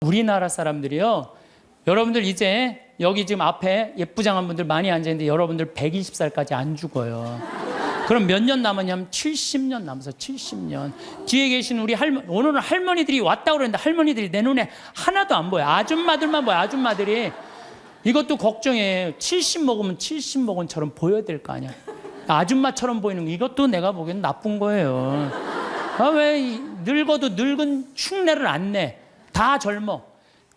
우리나라 사람들이요. 여러분들 이제 여기 지금 앞에 예쁘장한 분들 많이 앉아있는데 여러분들 120살까지 안 죽어요. 그럼 몇 년 남았냐면 70년 남아서 70년. 뒤에 계신 우리 할머니, 오늘은 할머니들이 왔다고 그랬는데 할머니들이 내 눈에 하나도 안 보여. 아줌마들만 보여, 아줌마들이. 이것도 걱정해. 70 먹으면 70 먹은처럼 보여야 될 거 아니야. 아줌마처럼 보이는 거, 이것도 내가 보기엔 나쁜 거예요. 왜 늙어도 늙은 흉내를 안 내. 다 젊어.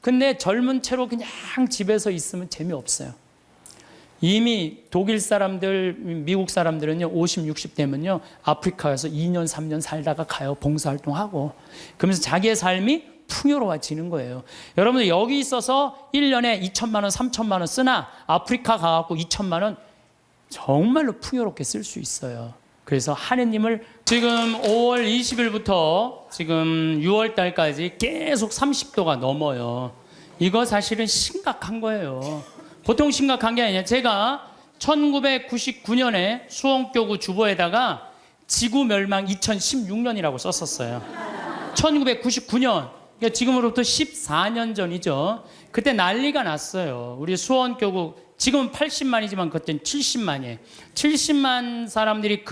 근데 젊은 채로 그냥 집에서 있으면 재미없어요. 이미 독일 사람들, 미국 사람들은요, 50, 60 되면요, 아프리카 가서 2년, 3년 살다가 가요. 봉사활동하고. 그러면서 자기의 삶이 풍요로워지는 거예요. 여러분들 여기 있어서 1년에 2천만 원, 3천만 원 쓰나 아프리카 가갖고 2천만 원 정말로 풍요롭게 쓸 수 있어요. 그래서 하느님을 지금 5월 20일부터 지금 6월 달까지 계속 30도가 넘어요. 이거 사실은 심각한 거예요. 보통 심각한 게 아니라 제가 1999년에 수원교구 주보에다가 지구 멸망 2016년이라고 썼었어요. 1999년. 그러니까 지금으로부터 14년 전이죠. 그때 난리가 났어요. 우리 수원교구 지금은 80만이지만 그때는 70만이에요. 70만 사람들이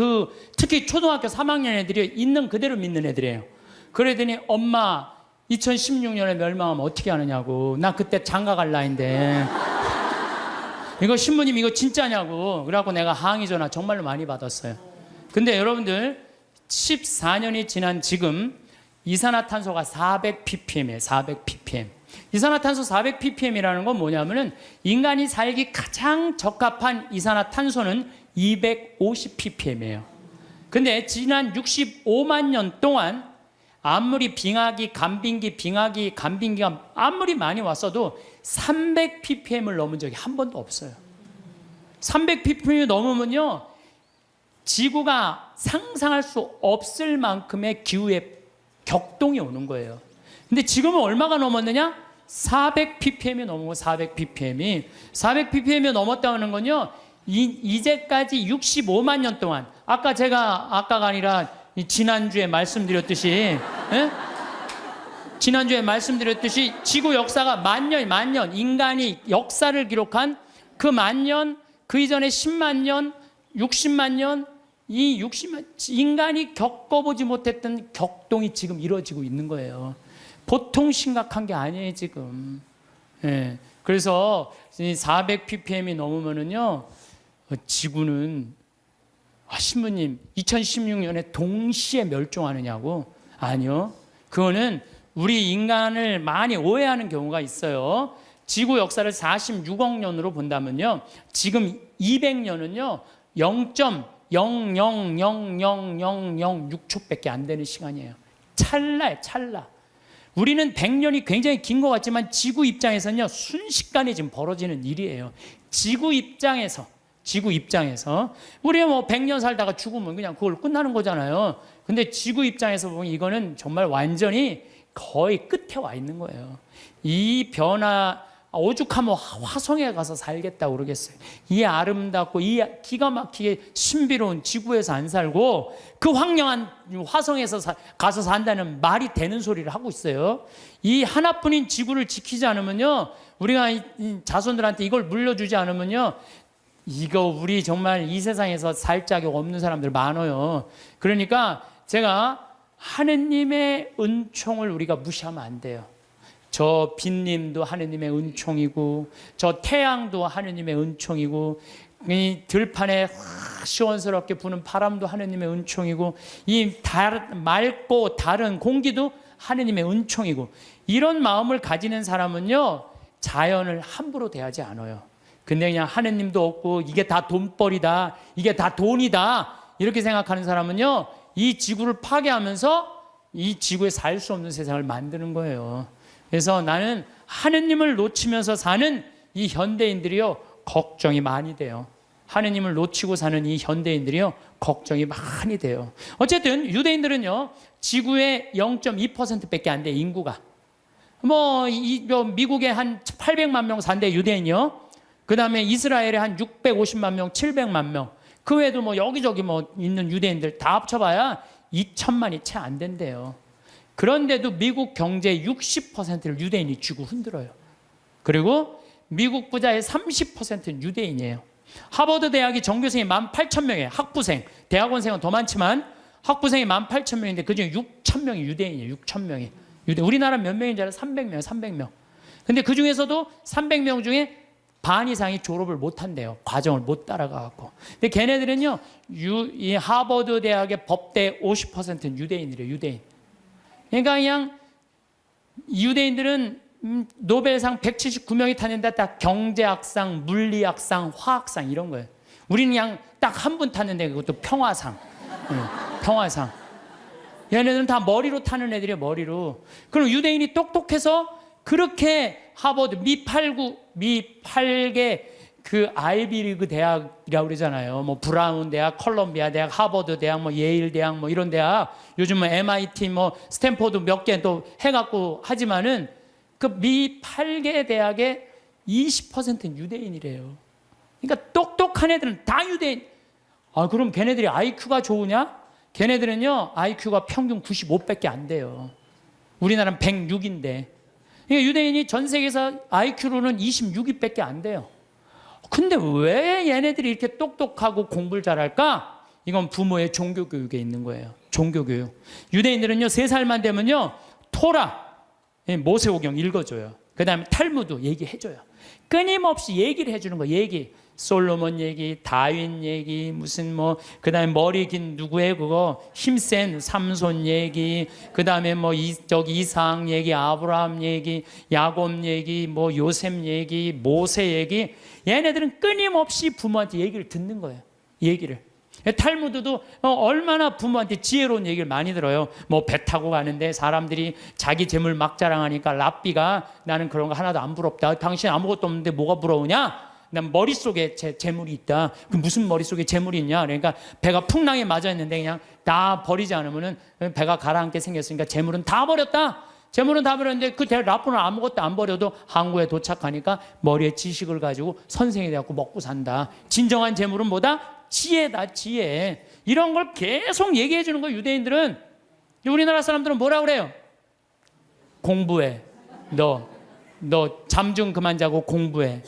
특히 초등학교 3학년 애들이 있는 그대로 믿는 애들이에요. 그러더니 엄마 2016년에 멸망하면 어떻게 하느냐고. 나 그때 장가 갈 나이인데 이거 신부님 이거 진짜냐고. 그래갖고 내가 항의 전화 정말로 많이 받았어요. 근데 여러분들 14년이 지난 지금 이산화탄소가 400ppm이에요. 400ppm. 이산화탄소 400ppm이라는 건 뭐냐면은 인간이 살기 가장 적합한 이산화탄소는 250ppm이에요. 근데 지난 65만 년 동안 아무리 빙하기, 간빙기가 아무리 많이 왔어도 300ppm을 넘은 적이 한 번도 없어요. 300ppm이 넘으면요, 지구가 상상할 수 없을 만큼의 기후의 격동이 오는 거예요. 근데 지금은 얼마가 넘었느냐? 400ppm이 넘은 거. 400ppm이 넘었다는 건요, 이제까지 65만 년 동안, 아까가 아니라 지난주에 말씀드렸듯이, 지난주에 말씀드렸듯이 지구 역사가 만 년, 인간이 역사를 기록한 그 만 년, 그 이전에 10만 년, 60만 년, 이 60만, 인간이 겪어보지 못했던 격동이 지금 이루어지고 있는 거예요. 보통 심각한 게 아니에요, 지금. 예. 그래서 400ppm이 넘으면은요, 지구는, 신부님, 2016년에 동시에 멸종하느냐고? 아니요. 그거는 우리 인간을 많이 오해하는 경우가 있어요. 지구 역사를 46억 년으로 본다면요, 지금 200년은요, 0.0000006초밖에 안 되는 시간이에요. 찰나예요, 찰나. 우리는 100년이 굉장히 긴 것 같지만 지구 입장에서는요, 순식간에 지금 벌어지는 일이에요. 지구 입장에서 우리가 뭐 100년 살다가 죽으면 그냥 그걸 끝나는 거잖아요. 근데 지구 입장에서 보면 이거는 정말 완전히 거의 끝에 와 있는 거예요. 이 변화, 오죽하면 화성에 가서 살겠다고 그러겠어요. 이 아름답고 이 기가 막히게 신비로운 지구에서 안 살고 그 황량한 화성에서 가서 산다는 말이 되는 소리를 하고 있어요. 이 하나뿐인 지구를 지키지 않으면요, 우리가 이 자손들한테 이걸 물려주지 않으면요, 이거 우리 정말 이 세상에서 살 자격 없는 사람들 많아요. 그러니까 제가 하느님의 은총을 우리가 무시하면 안 돼요. 저 빛님도 하느님의 은총이고, 저 태양도 하느님의 은총이고, 이 들판에 시원스럽게 부는 바람도 하느님의 은총이고, 이 맑고 다른 공기도 하느님의 은총이고, 이런 마음을 가지는 사람은요, 자연을 함부로 대하지 않아요. 근데 그냥 하느님도 없고 이게 다 돈벌이다, 이게 다 돈이다, 이렇게 생각하는 사람은요, 이 지구를 파괴하면서 이 지구에 살 수 없는 세상을 만드는 거예요. 그래서 나는 하느님을 놓치면서 사는 이 현대인들이요, 걱정이 많이 돼요. 하느님을 놓치고 사는 이 현대인들이요, 걱정이 많이 돼요. 어쨌든 유대인들은요, 지구의 0.2%밖에 안 돼, 인구가. 미국에 한 800만 명 산대, 유대인이요. 그 다음에 이스라엘에 한 650만 명, 700만 명. 그 외에도 여기저기 있는 유대인들 다 합쳐봐야 2천만이 채 안 된대요. 그런데도 미국 경제의 60%를 유대인이 쥐고 흔들어요. 그리고 미국 부자의 30%는 유대인이에요. 하버드 대학이 전교생이 18,000명이에요. 학부생, 대학원생은 더 많지만 학부생이 18,000명인데 그중에 6,000명이 유대인이에요. 6,000명이. 우리나라 몇 명인 줄 알아요? 300명, 300명. 근데 그 중에서도 300명 중에 반 이상이 졸업을 못 한대요. 과정을 못 따라가갖고. 근데 걔네들은요, 이 하버드 대학의 법대 50%는 유대인이래요, 유대인. 그러니까 그냥 유대인들은 노벨상 179명이 탔는데 딱 경제학상, 물리학상, 화학상 이런 거예요. 우리는 그냥 딱 한 분 탔는데 그것도 평화상. 평화상. 얘네들은 다 머리로 타는 애들이에요, 머리로. 그럼 유대인이 똑똑해서 그렇게 하버드, 미 8개 그 아이비리그 대학이라고 그러잖아요. 뭐 브라운 대학, 컬럼비아 대학, 하버드 대학, 뭐 예일 대학, 뭐 이런 대학, 요즘 뭐 MIT, 뭐 스탠포드 몇 개 또 해갖고 하지만은 그 미 8개 대학의 20%는 유대인이래요. 그러니까 똑똑한 애들은 다 유대인. 아, 그럼 걔네들이 IQ가 좋으냐? 걔네들은요, IQ가 평균 95밖에 안 돼요. 우리나라는 106인데. 그러니까 유대인이 전 세계에서 IQ로는 26위밖에 안 돼요. 근데 왜 얘네들이 이렇게 똑똑하고 공부를 잘할까? 이건 부모의 종교교육에 있는 거예요. 종교교육. 유대인들은요, 3살만 되면요, 토라, 모세오경 읽어줘요. 그 다음에 탈무드 얘기해줘요. 끊임없이 얘기를 해주는 거예요. 얘기. 솔로몬 얘기, 다윈 얘기, 무슨 뭐, 그 다음에 머리 긴 누구의 그거, 힘센 삼손 얘기, 그 다음에 뭐, 이삭 얘기, 아브라함 얘기, 야곱 얘기, 뭐, 요셉 얘기, 모세 얘기. 얘네들은 끊임없이 부모한테 얘기를 듣는 거예요. 얘기를. 탈무드도 얼마나 부모한테 지혜로운 얘기를 많이 들어요. 뭐 배 타고 가는데 사람들이 자기 재물 막 자랑하니까 랍비가 나는 그런 거 하나도 안 부럽다. 당신 아무것도 없는데 뭐가 부러우냐? 난 머릿속에 재물이 있다. 그 무슨 머릿속에 재물이 있냐? 그러니까 배가 풍랑에 맞아 있는데 그냥 다 버리지 않으면은 배가 가라앉게 생겼으니까 재물은 다 버렸다. 재물은 다 버렸는데 그 랍비는 아무것도 안 버려도 항구에 도착하니까 머리에 지식을 가지고 선생이 돼갖고 먹고 산다. 진정한 재물은 뭐다? 지혜다, 지혜. 이런 걸 계속 얘기해 주는 거예요, 유대인들은. 우리나라 사람들은 뭐라 그래요? 공부해. 너 잠 좀 그만 자고 공부해.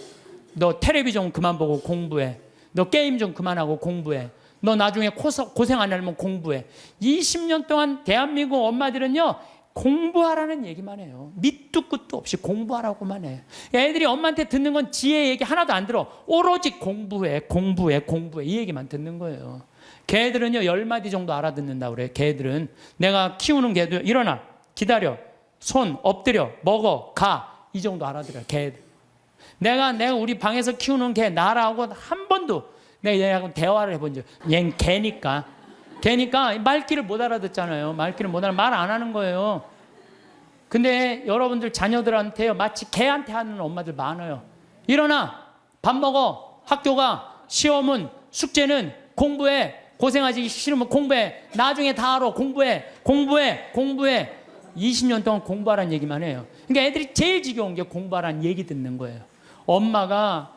너 텔레비전 그만 보고 공부해. 너 게임 좀 그만하고 공부해. 너 나중에 고생 안 하려면 공부해. 20년 동안 대한민국 엄마들은요, 공부하라는 얘기만 해요. 밑도 끝도 없이 공부하라고만 해. 애들이 엄마한테 듣는 건 지혜 얘기 하나도 안 들어. 오로지 공부해, 공부해, 공부해. 이 얘기만 듣는 거예요. 개들은요, 10마디 정도 알아듣는다고 그래. 개들은. 내가 키우는 개도 일어나, 기다려, 손, 엎드려, 먹어, 가. 이 정도 알아들어요, 개들. 내가 우리 방에서 키우는 개, 나라고 한 번도 내가 얘하고 대화를 해본 적. 얘는 개니까 말귀를 못 알아듣잖아요. 말귀를 못 알아, 말 안 하는 거예요. 근데 여러분들 자녀들한테요, 마치 개한테 하는 엄마들 많아요. 일어나, 밥 먹어, 학교 가, 시험은, 숙제는, 공부해, 고생하기 싫으면 공부해, 나중에 다 알아, 공부해. 20년 동안 공부하라는 얘기만 해요. 그러니까 애들이 제일 지겨운 게 공부하라는 얘기 듣는 거예요. 엄마가,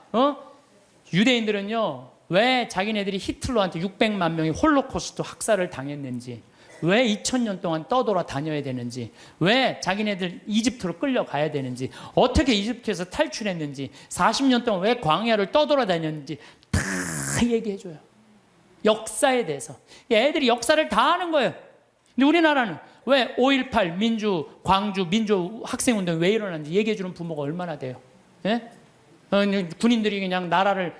유대인들은요, 왜 자기네들이 히틀러한테 600만 명이 홀로코스트 학살을 당했는지, 왜 2000년 동안 떠돌아 다녀야 되는지, 왜 자기네들 이집트로 끌려가야 되는지, 어떻게 이집트에서 탈출했는지, 40년 동안 왜 광야를 떠돌아 다녔는지 다 얘기해줘요. 역사에 대해서. 애들이 역사를 다 아는 거예요. 근데 우리나라는 왜 5.18 광주 민주 학생운동이 왜 일어났는지 얘기해주는 부모가 얼마나 돼요? 예? 군인들이 그냥 나라를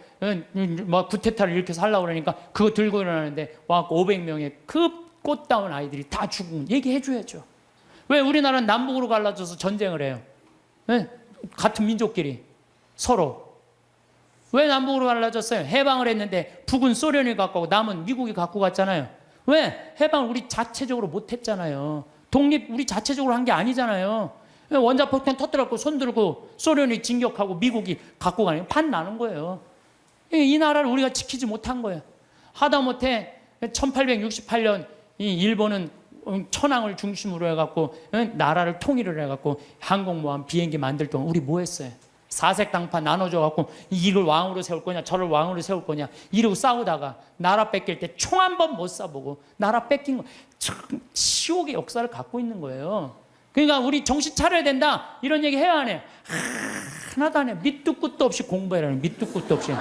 뭐 구테타를 일으켜서 하려고 그러니까 그거 들고 일어나는데 와 500명의 그 꽃다운 아이들이 다 죽은 얘기해줘야죠. 왜 우리나라는 남북으로 갈라져서 전쟁을 해요? 네? 같은 민족끼리 서로. 왜 남북으로 갈라졌어요? 해방을 했는데 북은 소련이 갖고 가고 남은 미국이 갖고 갔잖아요. 왜? 해방을 우리 자체적으로 못했잖아요. 독립 우리 자체적으로 한 게 아니잖아요. 원자폭탄 터뜨렸고 손들고 소련이 진격하고 미국이 갖고 가는 판 나는 거예요. 이 나라를 우리가 지키지 못한 거예요. 하다못해 1868년 이 일본은 천황을 중심으로 해갖고 나라를 통일을 해갖고 항공모함 비행기 만들 동안 우리 뭐 했어요? 사색 당파 나눠줘갖고 이를 왕으로 세울 거냐 저를 왕으로 세울 거냐 이러고 싸우다가 나라 뺏길 때 총 한 번 못 쏴보고 나라 뺏긴 거 참 치욕의 역사를 갖고 있는 거예요. 그러니까 우리 정신 차려야 된다 이런 얘기 해야 안 해요? 하나도 안 해요. 밑도 끝도 없이 공부해라는 밑도 끝도 없이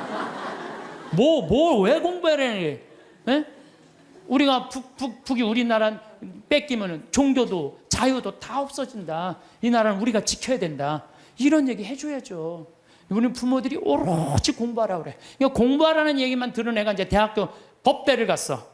왜 공부해라는 게 예? 우리가 북이 우리나라 뺏기면 종교도 자유도 다 없어진다. 이 나라는 우리가 지켜야 된다. 이런 얘기 해줘야죠. 우리 부모들이 오로지 공부하라고 그래. 그러니까 공부하라는 얘기만 들은 애가 이제 대학교 법대를 갔어.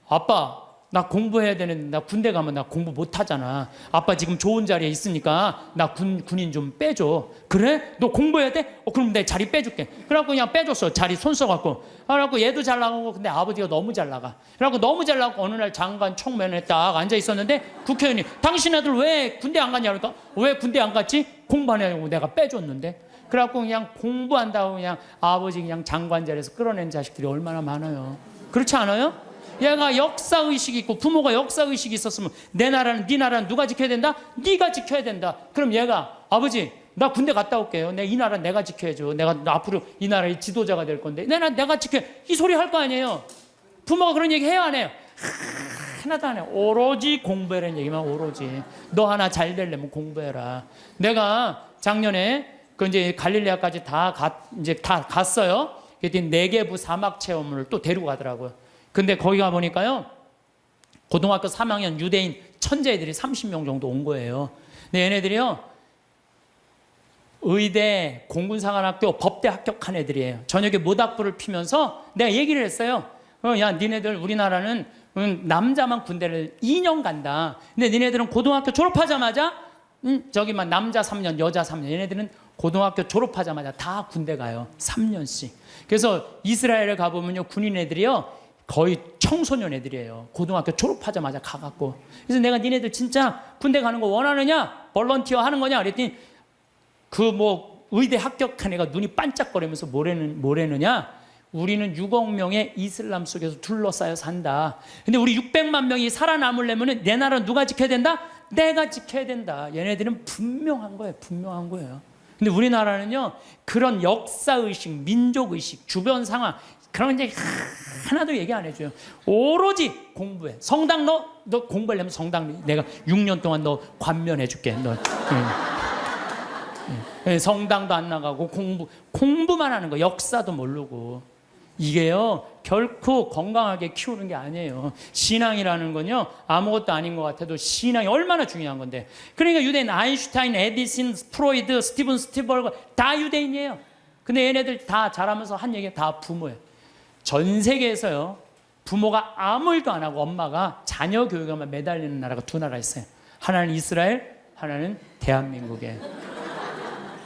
아빠, 나 공부해야 되는데 나 군대 가면 나 공부 못 하잖아. 아빠 지금 좋은 자리에 있으니까 나 군인 좀 빼줘. 그래? 너 공부해야 돼? 그럼 내 자리 빼줄게. 그래갖고 그냥 빼줬어. 자리 손 써갖고. 그래갖고 얘도 잘 나가고 근데 아버지가 너무 잘 나가. 그래갖고 너무 잘 나가고 어느 날 장관 청면에 딱 앉아 있었는데 국회의원이 당신 아들 왜 군대 안 갔냐 그러니까 왜 군대 안 갔지? 공부하냐고 내가 빼줬는데. 그래갖고 그냥 공부한다고 그냥 아버지 그냥 장관 자리에서 끌어낸 자식들이 얼마나 많아요. 그렇지 않아요? 얘가 역사의식이 있고 부모가 역사의식이 있었으면 내 나라는 네 나라는 누가 지켜야 된다? 네가 지켜야 된다. 그럼 얘가 아버지 나 군대 갔다 올게요. 이 나라 내가 지켜야죠. 내가 앞으로 이 나라의 지도자가 될 건데 내가 지켜. 이 소리 할 거 아니에요. 부모가 그런 얘기 해요 안 해요? 하나도 안 해요. 오로지 공부해라는 얘기만 오로지. 너 하나 잘 되려면 공부해라. 내가 작년에 그 이제 갈릴레아까지 다 갔어요. 그랬더니 네게부 사막 체험을 또 데리고 가더라고요. 근데 거기 가보니까요 고등학교 3학년 유대인 천재애들이 30명 정도 온 거예요. 근데 얘네들이요 의대, 공군사관학교, 법대 합격한 애들이에요. 저녁에 모닥불을 피면서 내가 얘기를 했어요. 야 니네들 우리나라는 남자만 군대를 2년 간다. 근데 니네들은 고등학교 졸업하자마자 저기만 남자 3년 여자 3년 얘네들은 고등학교 졸업하자마자 다 군대 가요. 3년씩. 그래서 이스라엘에 가보면요 군인 애들이요 거의 청소년 애들이에요. 고등학교 졸업하자마자 가갖고. 그래서 내가 니네들 진짜 군대 가는 거 원하느냐? 벌런티어 하는 거냐? 그랬더니 의대 합격한 애가 눈이 반짝거리면서 뭐래느냐? 우리는 6억 명의 이슬람 속에서 둘러싸여 산다. 근데 우리 600만 명이 살아남으려면 내 나라는 누가 지켜야 된다? 내가 지켜야 된다. 얘네들은 분명한 거예요. 분명한 거예요. 근데 우리나라는요 그런 역사의식, 민족의식, 주변 상황 그런 게 하나도 얘기 안 해줘요. 오로지 공부해. 성당 너 공부하려면 성당 내가 6년 동안 너 관면해줄게. 너 성당도 안 나가고 공부만 하는 거. 역사도 모르고. 이게요 결코 건강하게 키우는 게 아니에요. 신앙이라는 건요 아무것도 아닌 것 같아도 신앙이 얼마나 중요한 건데. 그러니까 유대인 아인슈타인, 에디슨, 프로이드, 스티븐 스피버거 다 유대인이에요. 근데 얘네들 다 자라면서 한 얘기가 다 부모예요. 전 세계에서요 부모가 아무 일도 안 하고 엄마가 자녀 교육에만 매달리는 나라가 두 나라 있어요. 하나는 이스라엘, 하나는 대한민국에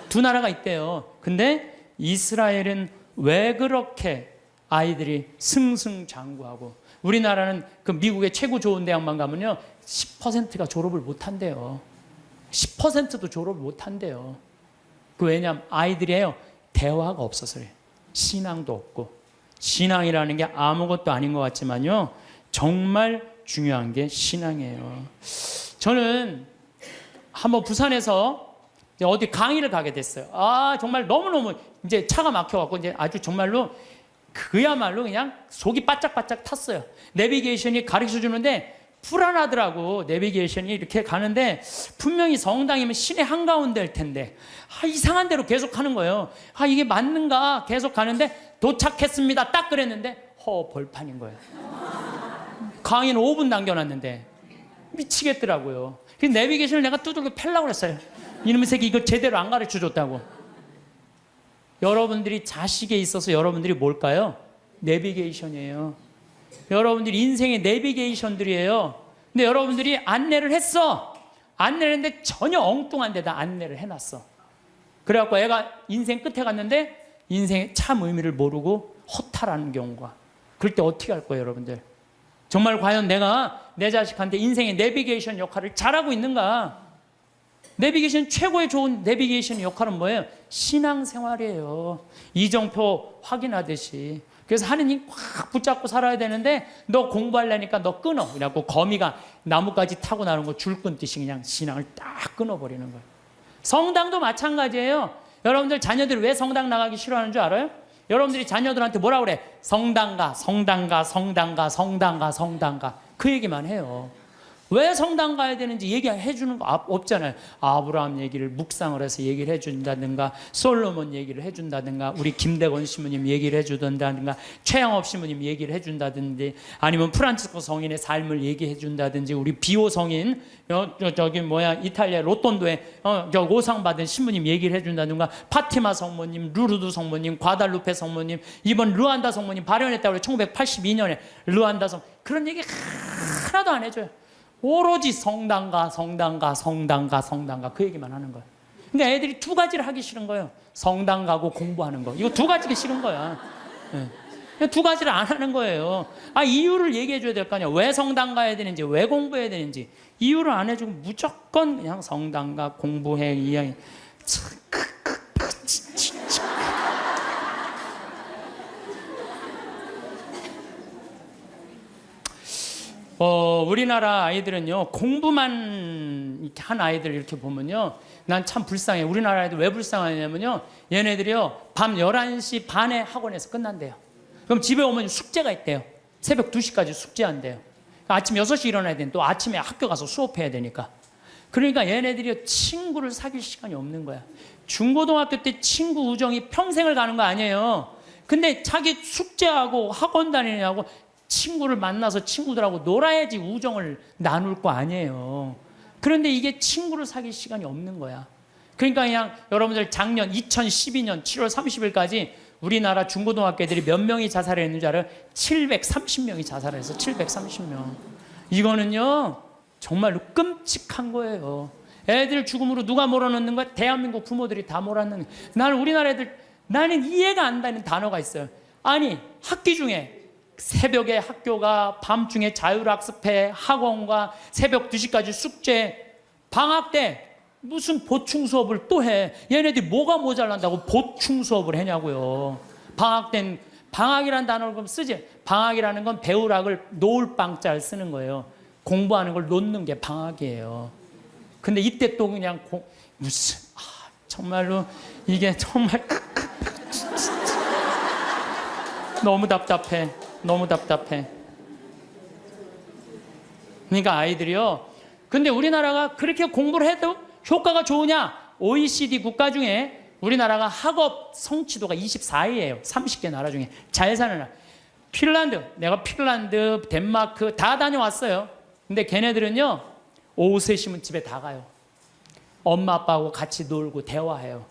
두 나라가 있대요. 근데 이스라엘은 왜 그렇게 아이들이 승승장구하고 우리나라는 그 미국의 최고 좋은 대학만 가면요 10%가 졸업을 못 한대요. 10%도 졸업을 못 한대요. 왜냐하면 아이들이에요 대화가 없어서 그래요. 신앙도 없고. 신앙이라는 게 아무것도 아닌 것 같지만요 정말 중요한 게 신앙이에요. 저는 한번 부산에서 어디 강의를 가게 됐어요. 정말 너무너무 이제 차가 막혀갖고 이제 아주 정말로 그야말로 그냥 속이 바짝바짝 탔어요. 내비게이션이 가르쳐 주는데 불안하더라고. 내비게이션이 이렇게 가는데 분명히 성당이면 시내 한가운데일 텐데 이상한 대로 계속 하는 거예요. 이게 맞는가 계속 가는데 도착했습니다 딱 그랬는데 벌판인 거예요. 강의는 5분 남겨놨는데 미치겠더라고요. 그래서 내비게이션을 내가 두들겨 펴려고 그랬어요. 이놈의 새끼 이거 제대로 안 가르쳐 줬다고. 여러분들이 자식에 있어서 여러분들이 뭘까요? 내비게이션이에요. 여러분들이 인생의 내비게이션들이에요. 근데 여러분들이 안내를 했어. 안내를 했는데 전혀 엉뚱한 데다 안내를 해놨어. 그래갖고 애가 인생 끝에 갔는데 인생의 참 의미를 모르고 허탈하는 경우가. 그럴 때 어떻게 할 거예요, 여러분들? 정말 과연 내가 내 자식한테 인생의 내비게이션 역할을 잘하고 있는가? 내비게이션 최고의 좋은 내비게이션 역할은 뭐예요? 신앙생활이에요. 이정표 확인하듯이. 그래서 하느님 꽉 붙잡고 살아야 되는데 너 공부하려니까 너 끊어. 그래갖고 거미가 나뭇가지 타고 나는 거 줄 끊듯이 그냥 신앙을 딱 끊어버리는 거예요. 성당도 마찬가지예요. 여러분들 자녀들이 왜 성당 나가기 싫어하는 줄 알아요? 여러분들이 자녀들한테 뭐라 그래? 성당 가, 성당 가, 성당 가, 성당 가, 성당 가. 그 얘기만 해요. 왜 성당 가야 되는지 얘기해 주는 거 없잖아요. 아브라함 얘기를 묵상을 해서 얘기를 해준다든가, 솔로몬 얘기를 해준다든가, 우리 김대건 신부님 얘기를 해준다든가, 최양업 신부님 얘기를 해준다든지, 아니면 프란치스코 성인의 삶을 얘기해 준다든지, 우리 비오 성인 이탈리아 로톤도에 오상 받은 신부님 얘기를 해준다든가, 파티마 성모님, 루르드 성모님, 과달루페 성모님, 이번 르완다 성모님 발현했다고 1982년에 르완다 성, 그런 얘기 하나도 안 해줘요. 오로지 성당가, 성당가, 성당가, 성당가, 그 얘기만 하는 거예요. 그러니까 애들이 두 가지를 하기 싫은 거예요. 성당 가고 공부하는 거. 이거 두 가지가 싫은 거야. 네. 두 가지를 안 하는 거예요. 이유를 얘기해 줘야 될 거 아니야. 왜 성당 가야 되는지, 왜 공부해야 되는지. 이유를 안 해주고 무조건 그냥 성당 가, 공부해, 이야기. 우리나라 아이들은요, 공부만 한 아이들 이렇게 보면요, 난 참 불쌍해. 우리나라 아이들 왜 불쌍하냐면요, 얘네들이요, 밤 11시 반에 학원에서 끝난대요. 그럼 집에 오면 숙제가 있대요. 새벽 2시까지 숙제한대요. 아침 6시 일어나야 되는데 또 아침에 학교 가서 수업해야 되니까. 그러니까 얘네들이 친구를 사귈 시간이 없는 거야. 중고등학교 때 친구 우정이 평생을 가는 거 아니에요. 근데 자기 숙제하고 학원 다니냐고 친구를 만나서 친구들하고 놀아야지 우정을 나눌 거 아니에요. 그런데 이게 친구를 사귈 시간이 없는 거야. 그러니까 그냥 여러분들 작년 2012년 7월 30일까지 우리나라 중고등학교 애들이 몇 명이 자살했는 줄 알아요? 730명이 자살했어. 730명. 이거는요, 정말로 끔찍한 거예요. 애들 죽음으로 누가 몰아넣는 거야? 대한민국 부모들이 다 몰아넣는 거야. 나는 우리나라 애들, 나는 이해가 안 되는 단어가 있어요. 아니, 학기 중에 새벽에 학교가, 밤중에 자율학습회, 학원과 새벽 2시까지 숙제, 방학 때 무슨 보충 수업을 또 해. 얘네들이 뭐가 모자란다고 보충 수업을 하냐고요. 방학 땐, 방학이라는 단어를 그럼 쓰지. 방학이라는 건 배우락을 놓을 방자를 쓰는 거예요. 공부하는 걸 놓는 게 방학이에요. 근데 이때 또 그냥 무슨 정말로 이게 정말 너무 답답해. 너무 답답해. 그러니까 아이들이요. 근데 우리나라가 그렇게 공부를 해도 효과가 좋으냐? OECD 국가 중에 우리나라가 학업 성취도가 24위예요. 30개 나라 중에. 잘 사는 나라. 핀란드, 내가 핀란드, 덴마크 다 다녀왔어요. 근데 걔네들은요, 오후 3시면 집에 다 가요. 엄마 아빠하고 같이 놀고 대화해요.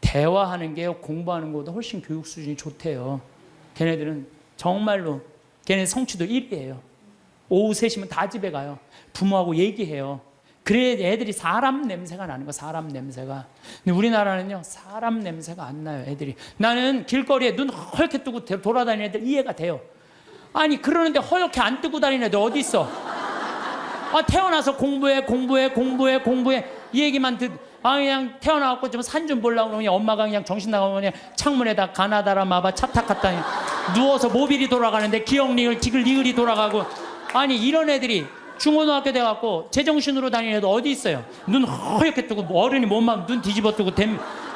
대화하는 게 공부하는 것보다 훨씬 교육 수준이 좋대요. 걔네들은 정말로, 걔네 성취도 1위예요. 오후 3시면 다 집에 가요. 부모하고 얘기해요. 그래야 애들이 사람 냄새가 나는 거, 사람 냄새가. 근데 우리나라는요, 사람 냄새가 안 나요, 애들이. 나는 길거리에 눈 허옇게 뜨고 돌아다니는 애들 이해가 돼요. 아니, 그러는데 허옇게 안 뜨고 다니는 애들 어디 있어? 태어나서 공부해. 이 얘기만 그냥 태어나갖고 좀 산 좀 보려고 그러니 엄마가 그냥 정신 나가면 그냥 창문에다 가나다라 마바 차탁 갖다 누워서 모빌이 돌아가는데 기억력을 리을이 돌아가고. 아니, 이런 애들이 중고등학교 돼갖고 제정신으로 다니는 애도 어디 있어요? 눈 허옇게 뜨고 어른이 몸만 눈 뒤집어 뜨고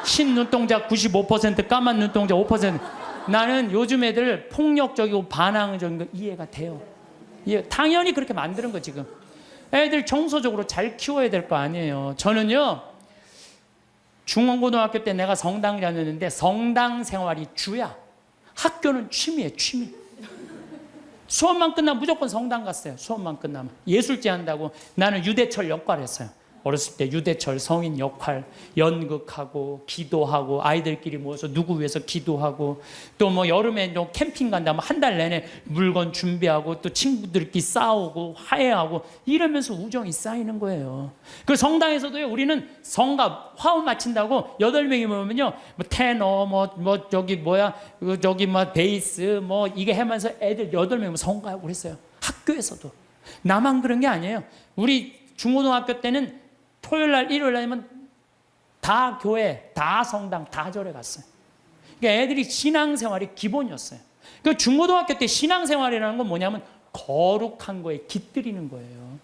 흰 눈동자 95%, 까만 눈동자 5%. 나는 요즘 애들 폭력적이고 반항적인 거 이해가 돼요. 당연히 그렇게 만드는 거 지금. 애들 정서적으로 잘 키워야 될 거 아니에요. 저는요, 중고등학교 때 내가 성당 다녔는데 성당 생활이 주야. 학교는 취미예요, 취미. 수업만 끝나면 무조건 성당 갔어요. 수업만 끝나면. 예술제 한다고 나는 유대철 역할 했어요. 어렸을 때 유대철 성인 역할, 연극하고 기도하고 아이들끼리 모여서 누구 위해서 기도하고 또 뭐 여름에 좀 캠핑 간다면 한 달 내내 물건 준비하고 또 친구들끼리 싸우고 화해하고 이러면서 우정이 쌓이는 거예요. 그 성당에서도요, 우리는 성가 화음 마친다고 8명이 모이면요, 뭐 테너 저기 베이스 이게 하면서 애들 8명이 성가하고 그랬어요. 학교에서도. 나만 그런 게 아니에요. 우리 중고등학교 때는 토요일 날, 일요일 날이면 다 교회, 다 성당, 다 절에 갔어요. 그러니까 애들이 신앙생활이 기본이었어요. 그 중고등학교 때 신앙생활이라는 건 뭐냐면 거룩한 거에 깃들이는 거예요.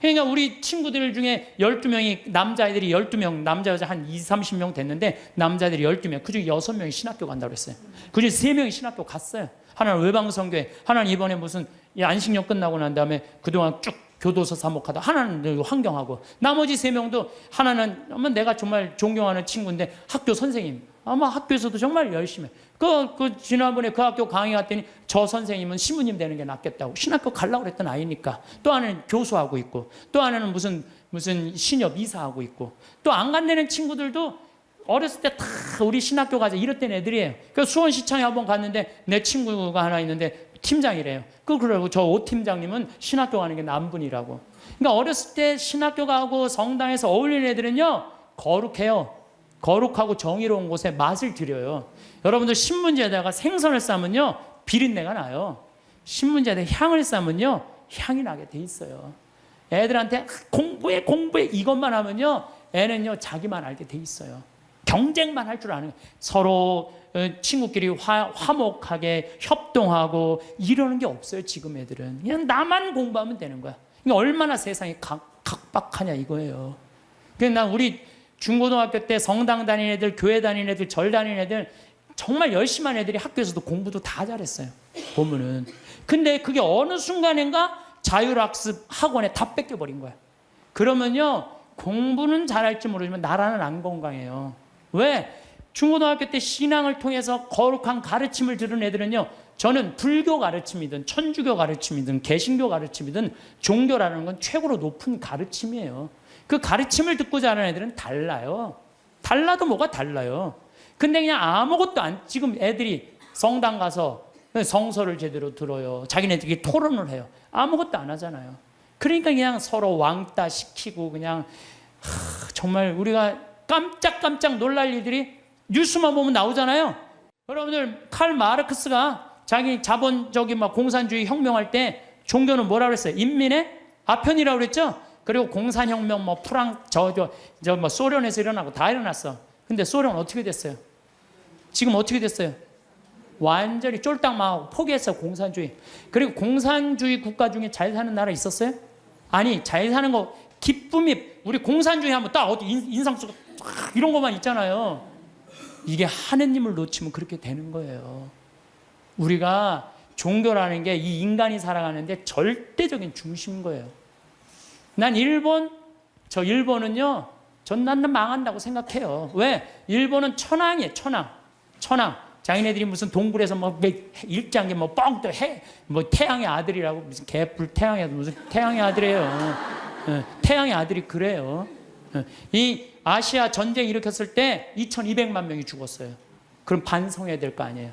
그러니까 우리 친구들 중에 12명이 남자애들이 12명, 남자 여자 한 20, 30명 됐는데 남자들이 12명, 그중에 6명이 신학교 간다고 그랬어요. 그중에 3명이 신학교 갔어요. 하나는 외방선교회, 하나는 이번에 무슨 안식년 끝나고 난 다음에 그동안 쭉 교도소 사목하다, 하나는 환경하고, 나머지 3명도 하나는 아마 내가 정말 존경하는 친구인데 학교 선생님, 아마 학교에서도 정말 열심히 지난번에 그 학교 강의 갔더니 저 선생님은 신부님 되는 게 낫겠다고 신학교 가려고 그랬던 아이니까, 또 하나는 교수하고 있고, 또 하나는 무슨 신협 이사하고 있고, 또 안 간다는 친구들도 어렸을 때 다 우리 신학교 가자 이랬던 애들이에요. 그 수원시청에 한번 갔는데 내 친구가 하나 있는데 팀장이래요. 그러고 저 오 팀장님은 신학교 가는 게 남분이라고. 그러니까 어렸을 때 신학교 가고 성당에서 어울리는 애들은요 거룩해요. 거룩하고 정의로운 곳에 맛을 들여요. 여러분들 신문지에다가 생선을 싸면요 비린내가 나요. 신문지에다 향을 싸면요 향이 나게 돼 있어요. 애들한테 공부해 이것만 하면요 애는요 자기만 알게 돼 있어요. 경쟁만 할 줄 아는 거예요. 서로 친구끼리 화목하게 협동하고 이러는 게 없어요. 지금 애들은 그냥 나만 공부하면 되는 거야. 그러니까 얼마나 세상이 각박하냐 이거예요. 그러니까 난 우리 중고등학교 때 성당 다니는 애들, 교회 다니는 애들, 절 다니는 애들 정말 열심히 한 애들이 학교에서도 공부도 다 잘했어요. 보면은. 근데 그게 어느 순간인가 자율학습 학원에 다 뺏겨버린 거야. 그러면요 공부는 잘할지 모르지만 나라는 안 건강해요. 왜? 중고등학교 때 신앙을 통해서 거룩한 가르침을 들은 애들은요 저는 불교 가르침이든 천주교 가르침이든 개신교 가르침이든 종교라는 건 최고로 높은 가르침이에요. 그 가르침을 듣고 자란 애들은 달라요. 달라도 뭐가 달라요. 근데 그냥 아무것도 안, 지금 애들이 성당 가서 성서를 제대로 들어요. 자기네들끼리 토론을 해요. 아무것도 안 하잖아요. 그러니까 그냥 서로 왕따 시키고 그냥 정말 우리가 깜짝깜짝 놀랄 일들이 뉴스만 보면 나오잖아요. 여러분들 칼 마르크스가 자기 자본주의 막 공산주의 혁명할 때 종교는 뭐라고 그랬어요? 인민의 아편이라고 그랬죠? 그리고 공산혁명 뭐 뭐 소련에서 일어나고 다 일어났어. 근데 소련은 어떻게 됐어요? 지금 어떻게 됐어요? 완전히 쫄딱 망하고 포기했어 공산주의. 그리고 공산주의 국가 중에 잘 사는 나라 있었어요? 아니 잘 사는 거 기쁨이 우리 공산주의 하면 딱 어디 인상 쓰고 이런 것만 있잖아요. 이게 하느님을 놓치면 그렇게 되는 거예요. 우리가 종교라는 게 이 인간이 살아가는데 절대적인 중심인 거예요. 난 일본은요 나는 망한다고 생각해요. 왜? 일본은 천황이에요. 천황. 자기네들이 무슨 동굴에서 뭐 일장에 뭐 뻥 또 뭐 태양의 아들이라고 무슨 개뿔 태양의 무슨 태양의 아들이에요. 태양의 아들이 그래요. 이 아시아 전쟁 일으켰을 때 2,200만 명이 죽었어요. 그럼 반성해야 될 거 아니에요.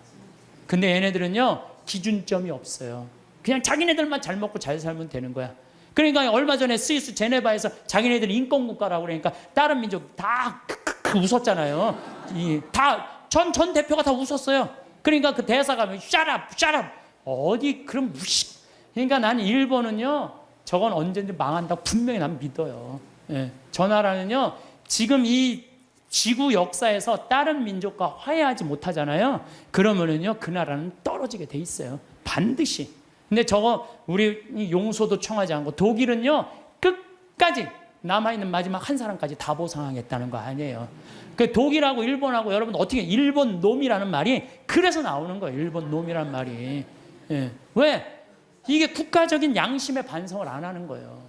근데 얘네들은요 기준점이 없어요. 그냥 자기네들만 잘 먹고 잘 살면 되는 거야. 그러니까 얼마 전에 스위스 제네바에서 자기네들 인권국가라고 그러니까 다른 민족 다 크크크 웃었잖아요. 전 대표가 다 웃었어요. 그러니까 그 대사가 shut up 어디 그런 무식. 그러니까 난 일본은요 저건 언제든지 망한다고 분명히 난 믿어요. 예. 저 나라는요 지금 이 지구 역사에서 다른 민족과 화해하지 못하잖아요. 그러면은요 그 나라는 떨어지게 돼 있어요. 반드시. 근데 저거 우리 용서도 청하지 않고 독일은요 끝까지 남아있는 마지막 한 사람까지 다 보상하겠다는 거 아니에요. 그 독일하고 일본하고 여러분 어떻게 일본 놈이라는 말이 그래서 나오는 거예요. 일본 놈이라는 말이. 예. 왜? 이게 국가적인 양심의 반성을 안 하는 거예요.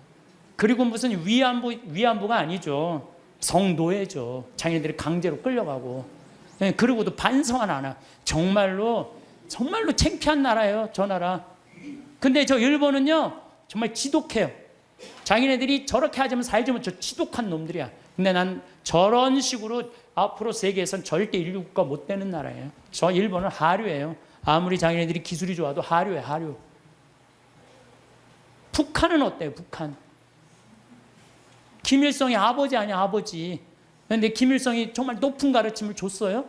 그리고 무슨 위안부가 아니죠. 성노예죠. 자기네들이 강제로 끌려가고. 예. 그리고도 반성은 안 하. 정말로 창피한 나라예요. 저 나라. 근데 저 일본은요 정말 지독해요. 자기네들이 저렇게 하자면 살자면 저 지독한 놈들이야. 근데 난 저런 식으로 앞으로 세계에선 절대 인류국가 못 되는 나라예요. 저 일본은 하류예요. 아무리 자기네들이 기술이 좋아도 하류예요. 하류. 북한은 어때요? 북한. 김일성이 아버지 아니야 아버지. 근데 김일성이 정말 높은 가르침을 줬어요.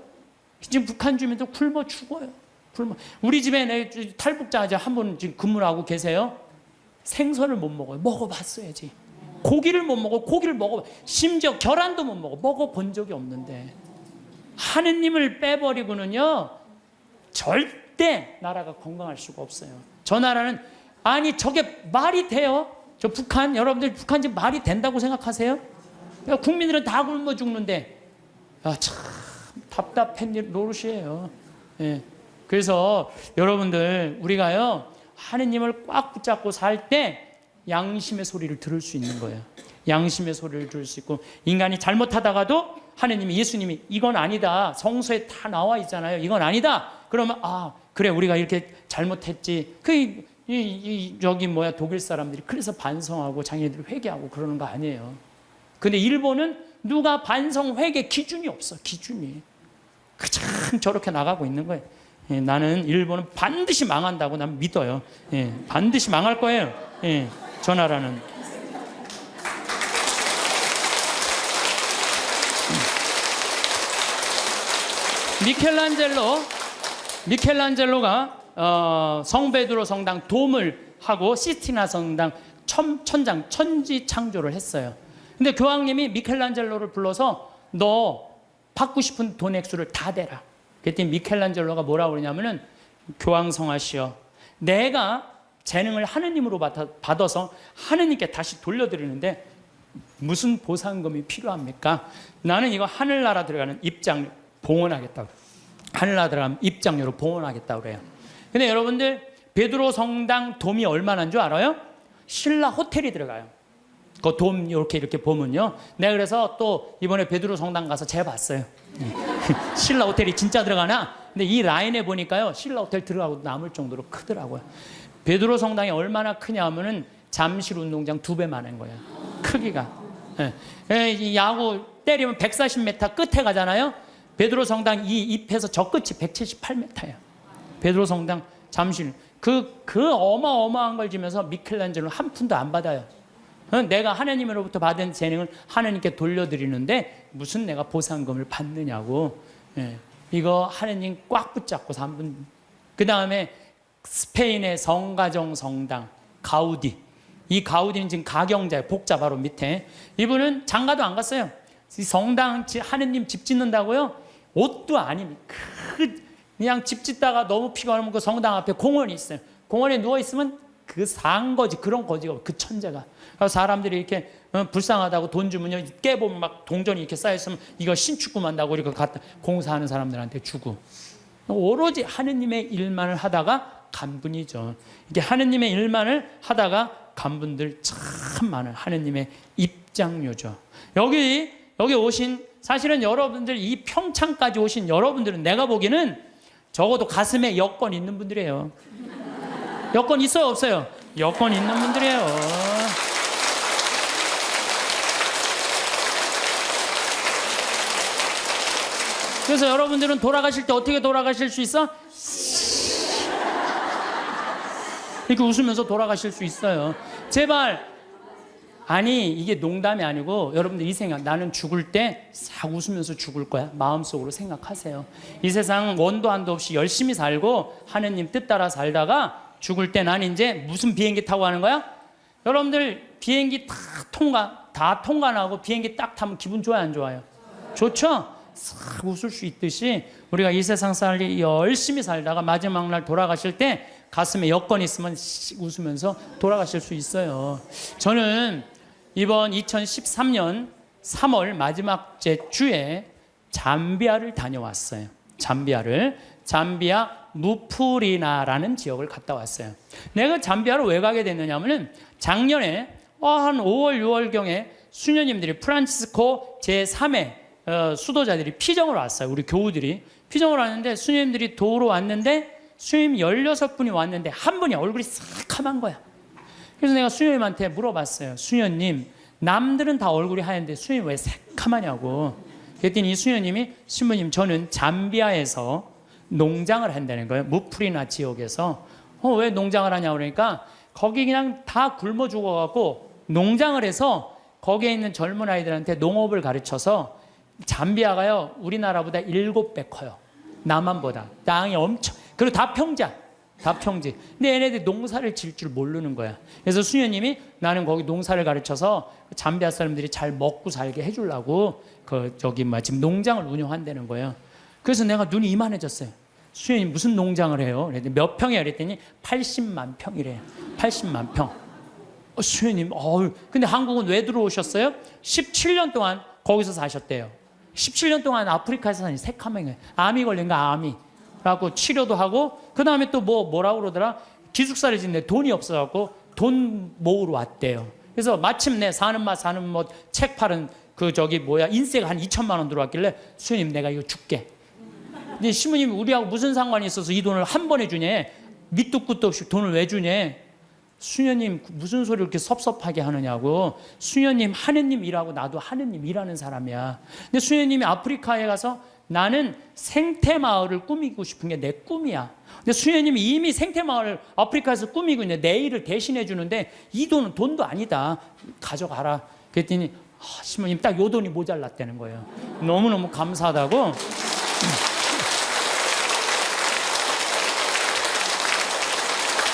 지금 북한 주민들 굶어 죽어요. 우리 집에 내 탈북자 한 분 지금 근무를 하고 계세요. 생선을 못 먹어요. 먹어봤어야지. 고기를 못 먹어. 고기를 먹어. 심지어 계란도 못 먹어. 먹어본 적이 없는데. 하느님을 빼버리고는요. 절대 나라가 건강할 수가 없어요. 저 나라는 아니 저게 말이 돼요? 저 북한, 여러분들 북한 지금 말이 된다고 생각하세요? 야, 국민들은 다 굶어 죽는데, 아, 참 답답한 일 노릇이에요. 예. 그래서 여러분들 우리가요 하느님을 꽉 붙잡고 살 때 양심의 소리를 들을 수 있는 거예요. 양심의 소리를 들을 수 있고, 인간이 잘못하다가도 하느님이, 예수님이 이건 아니다, 성서에 다 나와 있잖아요, 이건 아니다, 그러면 아 그래 우리가 이렇게 잘못했지, 저기 독일 사람들이 그래서 반성하고 자기네들 회개하고 그러는 거 아니에요. 근데 일본은 누가 반성 회개 기준이 없어. 기준이 그냥 저렇게 나가고 있는 거예요. 예, 나는 일본은 반드시 망한다고 난 믿어요. 예, 반드시 망할 거예요. 예, 저 나라는. 미켈란젤로가 성베드로 성당 돔을 하고 시스티나 성당 천장 천지 창조를 했어요. 근데 교황님이 미켈란젤로를 불러서 너 받고 싶은 돈 액수를 다 대라. 그랬더니 미켈란젤로가 뭐라고 그러냐면은, 교황성하시여, 내가 재능을 하느님으로 받아서 하느님께 다시 돌려드리는데 무슨 보상금이 필요합니까? 나는 이거 하늘나라 들어가는 입장 봉헌하겠다고. 하늘나라 들어가면 입장료로 봉헌하겠다고 그래요. 근데 여러분들 베드로 성당 돔이 얼마나인 줄 알아요? 신라 호텔이 들어가요. 그 돔 이렇게 보면요. 내가 그래서 또 이번에 베드로 성당 가서 재봤어요. 신라 호텔이 진짜 들어가나? 근데 이 라인에 보니까요, 신라 호텔 들어가고 남을 정도로 크더라고요. 베드로 성당이 얼마나 크냐 하면은 잠실 운동장 2배 많은 거예요. 크기가. 이 야구 때리면 140m 끝에 가잖아요. 베드로 성당 이 잎에서 저 끝이 178m예요. 베드로 성당 잠실. 그 어마어마한 걸 지면서 미켈란젤로 한 푼도 안 받아요. 내가 하나님으로부터 받은 재능을 하나님께 돌려드리는데 무슨 내가 보상금을 받느냐고. 예. 이거 하나님 꽉 붙잡고 3분. 그 다음에 스페인의 성가정 성당 가우디. 이 가우디는 지금 가경자예요. 복자 바로 밑에. 이분은 장가도 안 갔어요. 이 성당 하나님 집 짓는다고요? 옷도 아닙니다. 그냥 집 짓다가 너무 피곤하면 그 성당 앞에 공원이 있어요. 공원에 누워있으면 그 상거지, 그런 거지가, 그 천재가. 그래서 사람들이 이렇게 불쌍하다고 돈 주면요, 깨보면 막 동전이 이렇게 쌓여있으면 이거 신축구 만다고 이렇게 갖다 공사하는 사람들한테 주고. 오로지 하느님의 일만을 하다가 간분이죠. 이게 하느님의 일만을 하다가 간분들 참 많은 하느님의 입장료죠. 여기 오신, 사실은 여러분들 이 평창까지 오신 여러분들은 내가 보기에는 적어도 가슴에 여권 있는 분들이에요. 여권 있어요, 없어요? 여권 있는 분들이에요. 그래서 여러분들은 돌아가실 때 어떻게 돌아가실 수 있어? 이렇게 웃으면서 돌아가실 수 있어요. 제발. 아니, 이게 농담이 아니고 여러분들 이 생각, 나는 죽을 때 싹 웃으면서 죽을 거야. 마음속으로 생각하세요. 이 세상 원도 한도 없이 열심히 살고 하느님 뜻 따라 살다가 죽을 때 난 이제 무슨 비행기 타고 가는 거야? 여러분들 비행기 다 통과하고 비행기 딱 타면 기분 좋아요, 안 좋아요? 좋죠? 싹 웃을 수 있듯이 우리가 이 세상 살기 열심히 살다가 마지막 날 돌아가실 때 가슴에 여권 있으면 웃으면서 돌아가실 수 있어요. 저는 이번 2013년 3월 마지막 주에 잠비아를 다녀왔어요. 잠비아 무프리나라는 지역을 갔다 왔어요. 내가 잠비아를 왜 가게 됐느냐면은 작년에 한 5월 6월경에 수녀님들이 프란치스코 제3회 수도자들이 피정을 왔어요. 우리 교우들이 피정을 왔는데 수녀님들이 도우러 왔는데 수녀님 16분이 왔는데 한 분이 얼굴이 새카만 거야. 그래서 내가 수녀님한테 물어봤어요. 수녀님, 남들은 다 얼굴이 하얀데 수녀님 왜 새카마냐고. 그랬더니 이 수녀님이, 신부님, 저는 잠비아에서 농장을 한다는 거예요. 무프리나 지역에서. 왜 농장을 하냐고 그러니까 거기 그냥 다 굶어 죽어갖고 농장을 해서 거기에 있는 젊은 아이들한테 농업을 가르쳐서, 잠비아가요 우리나라보다 7배 커요. 남한보다. 땅이 엄청, 그리고 다 평지. 근데 얘네들이 농사를 질 줄 모르는 거야. 그래서 수녀님이 나는 거기 농사를 가르쳐서 잠비아 사람들이 잘 먹고 살게 해주려고 지금 농장을 운영한다는 거예요. 그래서 내가 눈이 이만해졌어요. 수녀님 무슨 농장을 해요? 그랬더니 몇 평이야? 그랬더니 80만 평이래요. 80만 평. 수녀님, 근데 한국은 왜 들어오셨어요? 17년 동안 거기서 사셨대요. 17년 동안 아프리카에서 사니 새카맹에 암이 걸린 거 암이라고 치료도 하고, 그 다음에 또 뭐라고 그러더라? 기숙사를 짓는데 돈이 없어갖고 돈 모으러 왔대요. 그래서 마침내 사는 맛 책 팔은 인세가 한 2천만 원 들어왔길래, 수녀님 내가 이거 줄게. 근데 시부님 우리하고 무슨 상관이 있어서 이 돈을 한 번에 주냐? 밑도 끝도 없이 돈을 왜 주냐? 수녀님 무슨 소리 이렇게 섭섭하게 하느냐고. 수녀님 하느님 일하고 나도 하느님 일하는 사람이야. 근데 수녀님이 아프리카에 가서 나는 생태마을을 꾸미고 싶은 게 내 꿈이야. 근데 수녀님이 이미 생태마을을 아프리카에서 꾸미고 있는데 내 일을 대신해 주는데 이 돈은 돈도 아니다. 가져가라. 그랬더니 시부님 딱 요 돈이 모자랐다는 거예요. 너무너무 감사하다고.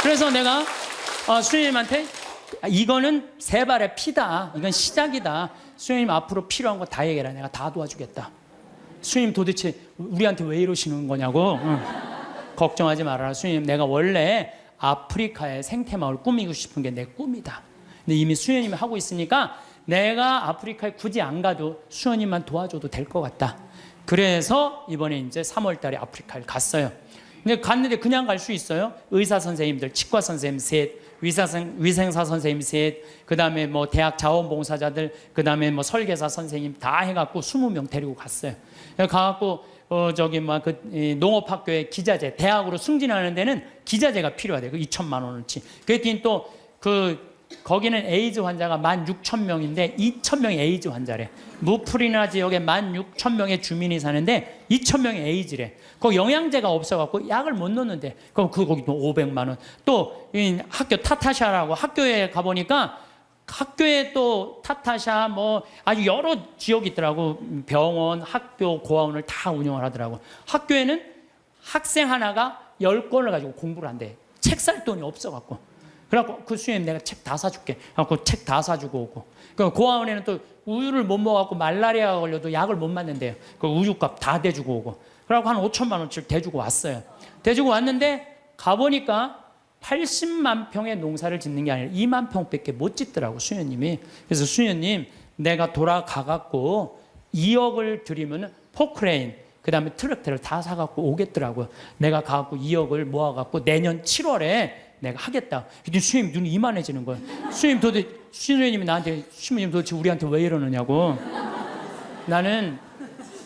그래서 내가 수녀님한테 이거는 세 발의 피다. 이건 시작이다. 수녀님 앞으로 필요한 거 다 얘기해라. 내가 다 도와주겠다. 수녀님 도대체 우리한테 왜 이러시는 거냐고. 걱정하지 말아라. 수녀님 내가 원래 아프리카의 생태마을 꾸미고 싶은 게 내 꿈이다. 근데 이미 수녀님이 하고 있으니까 내가 아프리카에 굳이 안 가도 수녀님만 도와줘도 될 것 같다. 그래서 이번에 이제 3월 달에 아프리카를 갔어요. 근데 갔는데 그냥 갈 수 있어요? 의사 선생님들, 치과 선생님 셋, 위생사 선생님 셋, 그 다음에 대학 자원봉사자들, 그 다음에 설계사 선생님 다 해갖고 20명 데리고 갔어요. 가갖고 농업학교에 기자재, 대학으로 승진하는 데는 기자재가 필요하대요. 그 2천만 원어치. 그랬더니 또 거기는 에이즈 환자가 16,000명인데 2,000명이 에이즈 환자래. 무프리나 지역에 16,000명의 주민이 사는데 2,000명이 에이즈래. 거기 영양제가 없어갖고 약을 못 넣는데 거기 또 500만 원. 또 학교 타타샤라고 학교에 가보니까 학교에 또 타타샤 아주 여러 지역이 있더라고. 병원, 학교, 고아원을 다 운영을 하더라고. 학교에는 학생 하나가 10권을 가지고 공부를 한대. 책 살 돈이 없어갖고. 그래갖고 그 수녀님 내가 책 다 사줄게. 그래갖고 책 다 사주고 오고. 그 고아원에는 또 우유를 못 먹어갖고 말라리아가 걸려도 약을 못 맞는데요. 그 우유값 다 대주고 오고. 그래갖고 한 5천만 원치를 대주고 왔어요. 대주고 왔는데 가보니까 80만 평의 농사를 짓는 게 아니라 2만 평밖에 못 짓더라고 수녀님이. 그래서 수녀님 내가 돌아가갖고 2억을 드리면 포크레인 그 다음에 트랙터를 다 사갖고 오겠더라고요. 내가 가갖고 2억을 모아갖고 내년 7월에 내가 하겠다. 그랬더니 수녀님 눈이 이만해지는 거예요. 수녀님이 나한테 시부님 도대체 우리한테 왜 이러느냐고.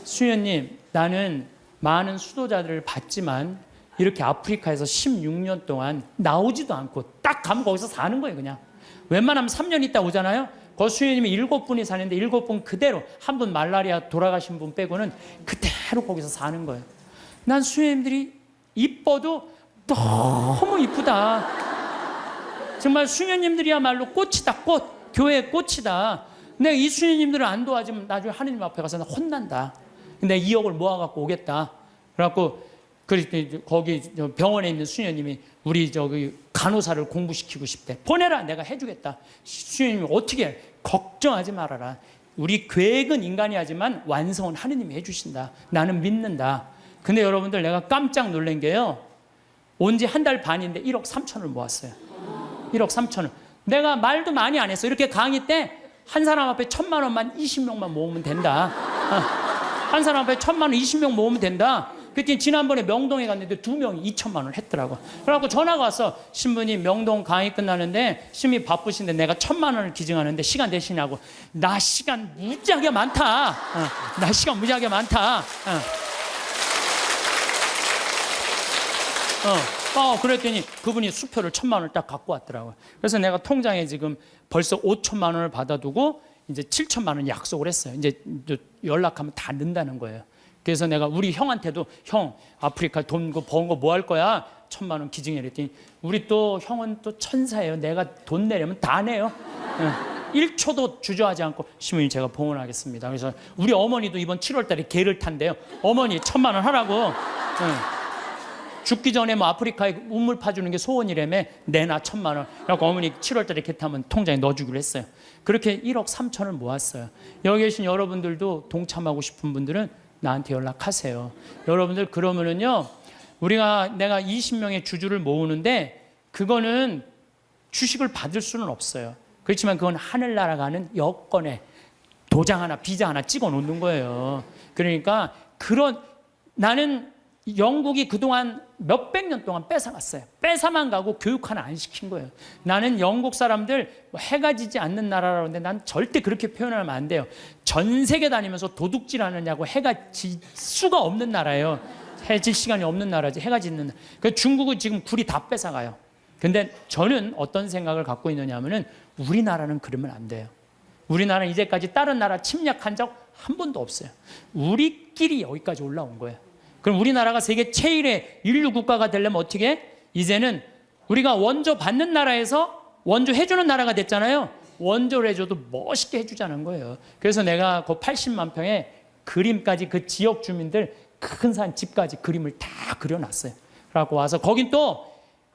수녀님 나는 많은 수도자들을 봤지만 이렇게 아프리카에서 16년 동안 나오지도 않고 딱 가면 거기서 사는 거예요. 그냥 웬만하면 3년 있다 오잖아요. 그 수녀님이 7분이 사는데 7분 그대로, 한 분 말라리아 돌아가신 분 빼고는 그대로 거기서 사는 거예요. 난 수녀님들이 이뻐도 너무 이쁘다. 정말 수녀님들이야말로 꽃이다. 교회의 꽃이다. 내가 이 수녀님들을 안 도와주면 나중에 하느님 앞에 가서 나 혼난다. 내가 2억을 모아갖고 오겠다. 그래갖고 거기 병원에 있는 수녀님이 우리 간호사를 공부시키고 싶대. 보내라. 내가 해주겠다. 수녀님이 어떻게 해? 걱정하지 말아라. 우리 계획은 인간이 하지만 완성은 하느님이 해주신다. 나는 믿는다. 근데 여러분들 내가 깜짝 놀란 게요. 온 지 한 달 반인데 1억 3천을 모았어요. 1억 3천을. 내가 말도 많이 안 했어. 이렇게 강의 때 한 사람 앞에 1,000만 원만 20명만 모으면 된다. 한 사람 앞에 1,000만 원 20명 모으면 된다. 그랬더니 지난번에 명동에 갔는데 2명이 2천만 원을 했더라고. 그래갖고 전화가 왔어. 신부님 명동 강의 끝나는데 신부님 바쁘신데 내가 1,000만 원을 기증하는데 시간 되시냐고. 나 시간 무지하게 많다. 나 시간 무지하게 많다. 그랬더니 그분이 수표를 1,000만 원을 딱 갖고 왔더라고요. 그래서 내가 통장에 지금 벌써 5천만 원을 받아두고 이제 7천만 원 약속을 했어요. 이제 연락하면 다 넣는다는 거예요. 그래서 내가 우리 형한테도 형 아프리카 돈 번 거 뭐 할 거야? 1,000만 원 기증해 그랬더니 우리 또 형은 또 천사예요. 내가 돈 내려면 다 내요. 1초도 주저하지 않고 시부님 제가 봉헌하겠습니다. 그래서 우리 어머니도 이번 7월 달에 개를 탄대요. 어머니 1,000만 원 하라고. 죽기 전에 아프리카에 우물 파주는 게 소원이라며 내놔 1,000만 원. 그래서 어머니 7월 달에 개 타면 통장에 넣어주기로 했어요. 그렇게 1억 3천을 모았어요. 여기 계신 여러분들도 동참하고 싶은 분들은 나한테 연락하세요. 여러분들 그러면은요, 내가 20명의 주주를 모으는데 그거는 주식을 받을 수는 없어요. 그렇지만 그건 하늘나라 가는 여권에 도장 하나, 비자 하나 찍어 놓는 거예요. 그러니까 나는 영국이 그동안 몇백 년 동안 뺏어갔어요. 뺏어만 가고 교육 하나 안 시킨 거예요. 나는 영국 사람들 해가 지지 않는 나라라고 하는데 난 절대 그렇게 표현하면 안 돼요. 전 세계 다니면서 도둑질 하느냐고 해가 질 수가 없는 나라예요. 해 질 시간이 없는 나라지, 해가 짓는 나라. 그 중국은 지금 굴이 다 뺏어가요. 근데 저는 어떤 생각을 갖고 있느냐 하면은 우리나라는 그러면 안 돼요. 우리나라는 이제까지 다른 나라 침략한 적 한 번도 없어요. 우리끼리 여기까지 올라온 거예요. 그럼 우리나라가 세계 최일의 인류 국가가 되려면 어떻게 해? 이제는 우리가 원조 받는 나라에서 원조 해주는 나라가 됐잖아요. 원조를 해줘도 멋있게 해주자는 거예요. 그래서 내가 그 80만 평에 그림까지 그 지역 주민들 큰 산 집까지 그림을 다 그려놨어요. 그래갖고 와서 거긴 또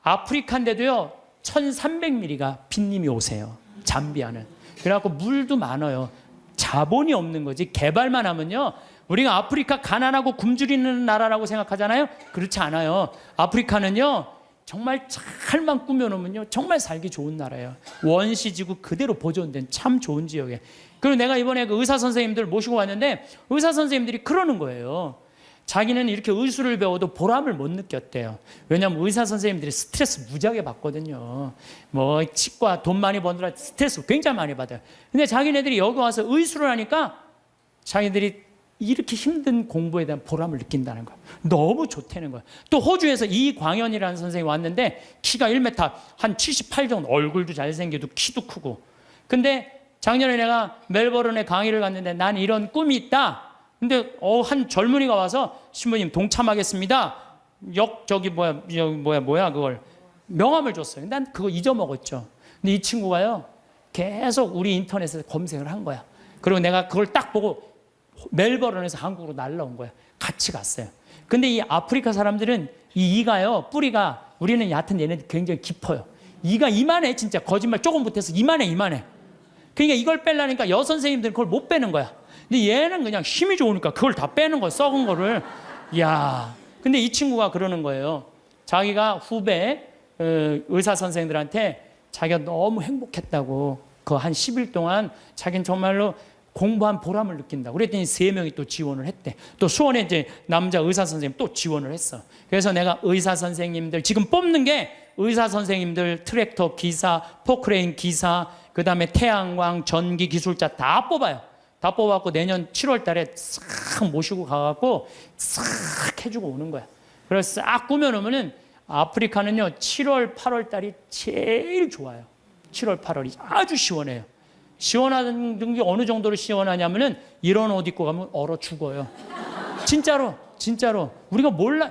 아프리카인데도요 1300mm가 빈님이 오세요. 잠비아는. 그래갖고 물도 많아요. 자본이 없는 거지. 개발만 하면요 우리가 아프리카 가난하고 굶주리는 나라라고 생각하잖아요. 그렇지 않아요. 아프리카는요 정말 잘만 꾸며놓으면요 정말 살기 좋은 나라예요. 원시지구 그대로 보존된 참 좋은 지역에. 그리고 내가 이번에 그 의사 선생님들 모시고 왔는데 의사 선생님들이 그러는 거예요. 자기는 이렇게 의술을 배워도 보람을 못 느꼈대요. 왜냐하면 의사 선생님들이 스트레스 무지하게 받거든요. 뭐 치과 돈 많이 버느라 스트레스 굉장히 많이 받아요. 근데 자기네들이 여기 와서 의술을 하니까 자기들이 이렇게 힘든 공부에 대한 보람을 느낀다는 거예요. 너무 좋다는 거예요. 또 호주에서 이광현이라는 선생님이 왔는데 키가 1m 한 78 정도, 얼굴도 잘생기고 키도 크고. 근데 작년에 내가 멜버른에 강의를 갔는데 난 이런 꿈이 있다. 근데 한 젊은이가 와서 신부님 동참하겠습니다. 그걸 명함을 줬어요. 난 그거 잊어먹었죠. 근데 이 친구가요 계속 우리 인터넷에서 검색을 한 거야. 그리고 내가 그걸 딱 보고 멜버른에서 한국으로 날라온 거야. 같이 갔어요. 근데 이 아프리카 사람들은 이 이가요 뿌리가 우리는 얕은 얘네들 굉장히 깊어요. 이가 이만해. 진짜 거짓말 조금 못해서 이만해. 그러니까 이걸 빼려니까 여선생님들은 그걸 못 빼는 거야. 근데 얘는 그냥 힘이 좋으니까 그걸 다 빼는 거야. 썩은 거를. 이야. 근데 이 친구가 그러는 거예요. 자기가 후배 의사 선생들한테 자기가 너무 행복했다고 그 한 10일 동안 자기는 정말로 공부한 보람을 느낀다고. 그랬더니 3명이 또 지원을 했대. 또 수원에 이제 남자 의사 선생님 또 지원을 했어. 그래서 내가 의사 선생님들 지금 뽑는 게 의사 선생님들, 트랙터 기사, 포크레인 기사, 그 다음에 태양광, 전기 기술자 다 뽑아요. 다 뽑아갖고 내년 7월 달에 싹 모시고 가갖고 싹 해주고 오는 거야. 그래서 싹 꾸며놓으면은 아프리카는요 7월, 8월 달이 제일 좋아요. 7월, 8월이 아주 시원해요. 시원한 게 어느 정도로 시원하냐면은 이런 옷 입고 가면 얼어 죽어요. 진짜로. 우리가 몰라.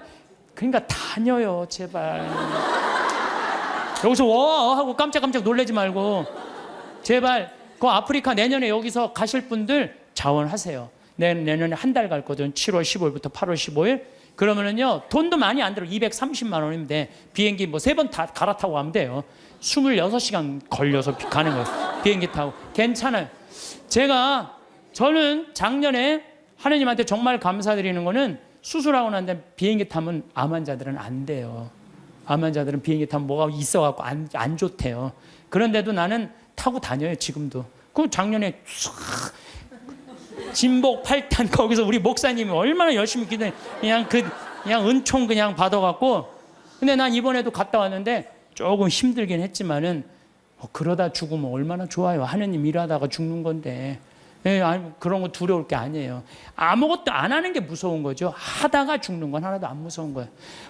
그러니까 다녀요, 제발. 여기서 와 하고 깜짝깜짝 놀라지 말고 제발. 그 아프리카 내년에 여기서 가실 분들 자원하세요. 내년에 한 달 갈 거든. 7월 15일부터 8월 15일. 그러면은요 돈도 많이 안 들어. 230만 원이면 돼. 비행기 뭐 3번 다 갈아타고 가면 돼요. 26시간 걸려서 가는 거예요. 비행기 타고. 괜찮아요. 저는 작년에 하느님한테 정말 감사드리는 거는 수술하고 난 다음에 비행기 타면 암 환자들은 안 돼요. 암 환자들은 비행기 타면 뭐가 있어갖고 안 좋대요. 그런데도 나는 타고 다녀요, 지금도. 그 작년에 진복 8탄 거기서 우리 목사님이 얼마나 열심히 기도해. 그냥 은총 그냥 받아갖고. 근데 난 이번에도 갔다 왔는데 조금 힘들긴 했지만은 그러다 죽으면 얼마나 좋아요. 하느님 일하다가 죽는 건데. 그런 거 두려울 게 아니에요. 아무것도 안 하는 게 무서운 거죠. 하다가 죽는 건 하나도 안 무서운 거예요.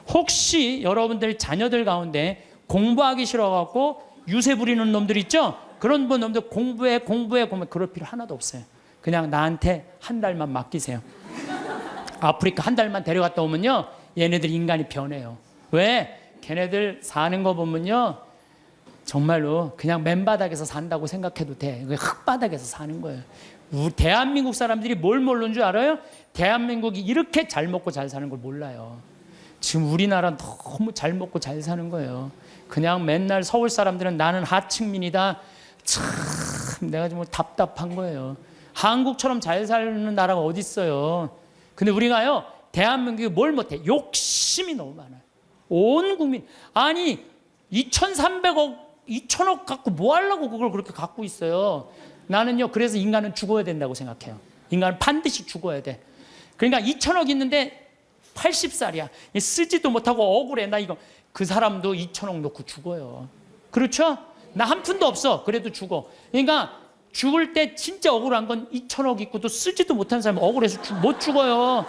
혹시 여러분들 자녀들 가운데 공부하기 싫어갖고 유세 부리는 놈들 있죠? 그런 놈들 공부해 그럴 필요 하나도 없어요. 그냥 나한테 한 달만 맡기세요. 아프리카 한 달만 데려갔다 오면요 얘네들 인간이 변해요. 왜? 걔네들 사는 거 보면요 정말로 그냥 맨바닥에서 산다고 생각해도 돼. 흙바닥에서 사는 거예요. 대한민국 사람들이 뭘 모르는 줄 알아요? 대한민국이 이렇게 잘 먹고 잘 사는 걸 몰라요. 지금 우리나라 너무 잘 먹고 잘 사는 거예요. 그냥 맨날 서울 사람들은 나는 하층민이다. 참 내가 정말 답답한 거예요. 한국처럼 잘 사는 나라가 어디 있어요. 근데 우리가요 대한민국이 뭘 못해. 욕심이 너무 많아요. 온 국민. 아니 2300억 2천억 갖고 뭐 하려고 그걸 그렇게 갖고 있어요. 나는요, 그래서 인간은 죽어야 된다고 생각해요. 인간은 반드시 죽어야 돼. 그러니까 2천억 있는데 80살이야. 쓰지도 못하고 억울해. 나 이거. 그 사람도 2천억 놓고 죽어요. 그렇죠? 나 한 푼도 없어. 그래도 죽어. 그러니까 죽을 때 진짜 억울한 건 2천억 있고도 쓰지도 못한 사람은 억울해서 못 죽어요.